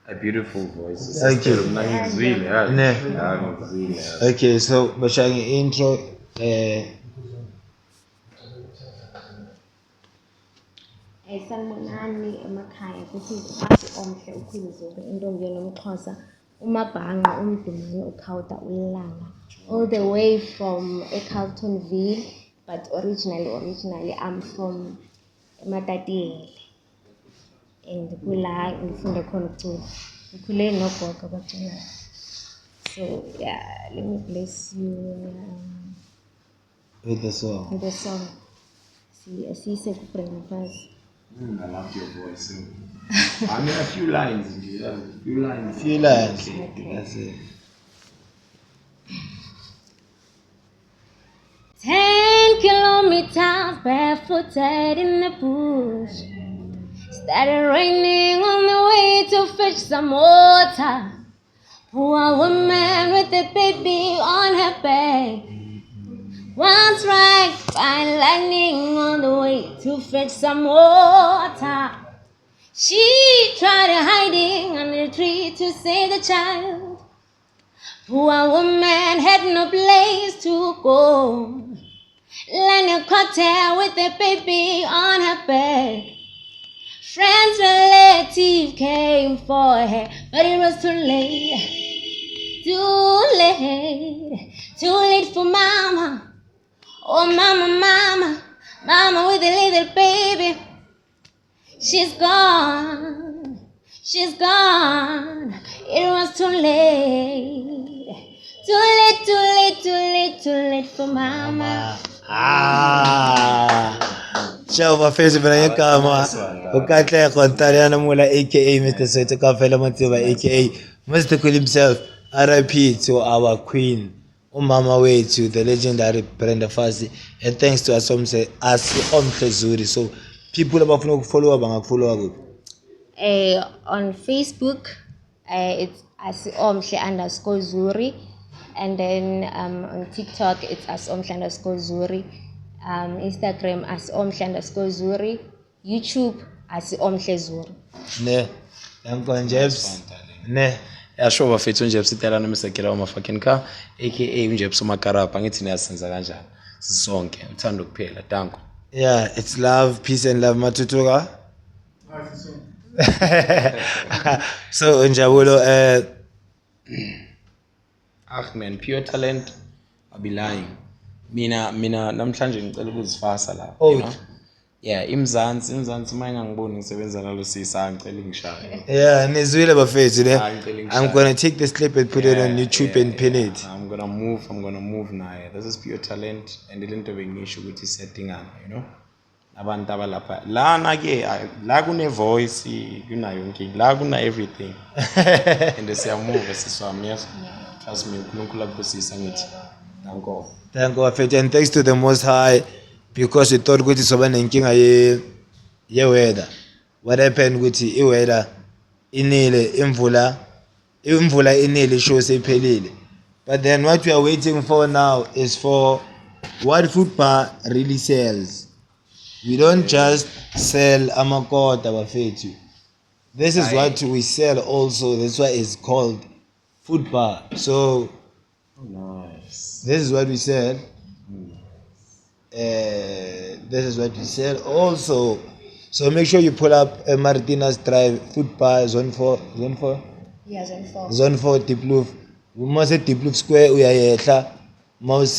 A beautiful voice. Okay. Okay, so bashaying intro. Sanibonani emakhaya kuthi athi omhle ukhuluzwe intombi yonomxhosa umabhanqa umdumane ukhawuta ulanga all the way from eCarltonville, but originally I'm from Matatiyele and kula ngifunda khona ukucula ngikhule nogogo abaculayo. So yeah, let me bless you With the song. See Brain first. I love your voice. I mean a few lines. Few lines. That's it. 10 kilometers barefooted in the bush. Started raining on the way to fetch some water. Poor woman with a baby on her back. One strike by lightning on the way to fetch some water. She tried hiding under a tree to save the child. Poor woman had no place to go. Lying a cocktail with a baby on her back. Friends, relatives came for her, but it was too late. Too late for mama. Oh mama with a little baby. She's gone. It was too late. Too late for mama. Ciao bafethu mina ngegama uKatle Khontariana Mula aka Mr. Soweto Kafela Matiba aka Mr. Cool himself. RIP to our queen umama wethu the legendary Brenda Fassie, and thanks to Asomhle Zuri. So people abafuna ukufollow bangakufollow kuphi? On Facebook it's @omhle_zuri, and then on TikTok it's @omhle_zuri, Instagram @omhle_zuri, YouTube @omhle_zuri. Ne yanko Jebs ne Yasho bafethu nje sitelana Mr. Uma fucking car aka unjebs umakarapa ngithi niyasenza kanjani sisonke uthanda ukuphela danko. Yeah, it's love, peace and love matutuka. So Njabulo Man, pure talent. I'll be lying. Mina namhlanje ngicela ukuzifasa la, you know. yeah, imzansi uma engangiboni ngisebenza nalo sisa angicela ngishaya. Yeah, nizwile bafethu le. Angicela I'm ngishaya. gonna take this clip and put it on YouTube and pin it. I'm gonna move naye. This is pure talent and lento bengisho ukuthi settingana, you know. Abantu abalapha lana ke la kune voice kunayo yonke la kuna everything and siyamove siswami yes trust me uNkulunkulu akubusisa ngithi danko. Thank God for it, and thanks to the Most High, because we thought ukuthi soba nenkinga ye weather. What happened ukuthi I weather inile imvula inile show sephelile. But then what we are waiting for now is for what food bar really sells. We don't just sell amakota bafethu. This is what we sell also. That's why it's called food bar. So Nice. this is what we sell. This is what we sell also. So make sure you pull up Martinez Drive food bar zone 4. Yeah, Zone 4 Diepkloof. Mose Diepkloof Square uyayehla. Mose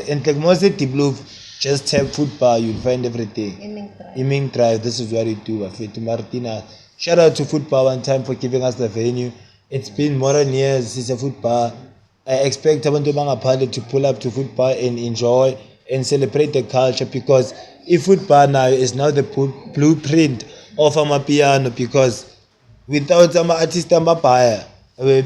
Diepkloof, just tap food bar, you'll find everything. Iming Drive, this is what we do. Bafethu Martinez. Shout out to food bar one time for giving us the venue. It's been more than years since a food bar. I expect abantu bangaphandle to pull up to food bar and enjoy and celebrate the culture, because if food bar now is now the blueprint of amapiano, because without ama-artist amabhaya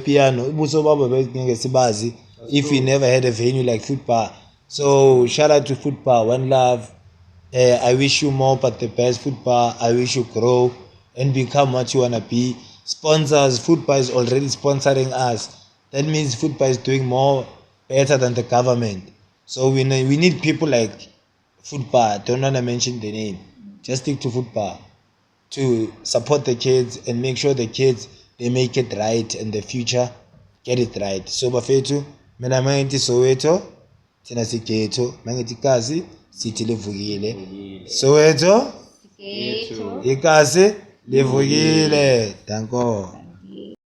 piano ubuso babo bengeke sibazi if we never had a venue like food bar. So shout out to food bar, one love. I wish you more but the best food bar. I wish you grow and become what you wanna be. Sponsors, food bar is already sponsoring us. That means food bar is doing more better than the government. So we need people like food bar. Don't wanna mention the name. Just stick to food bar to support the kids and make sure the kids they make it right in the future, get it right. So bafethu, mina mangithi Soweto, thina sighetto, mangithi Kasi, sithi livukile. Soweto, ikasi livukile. Danko.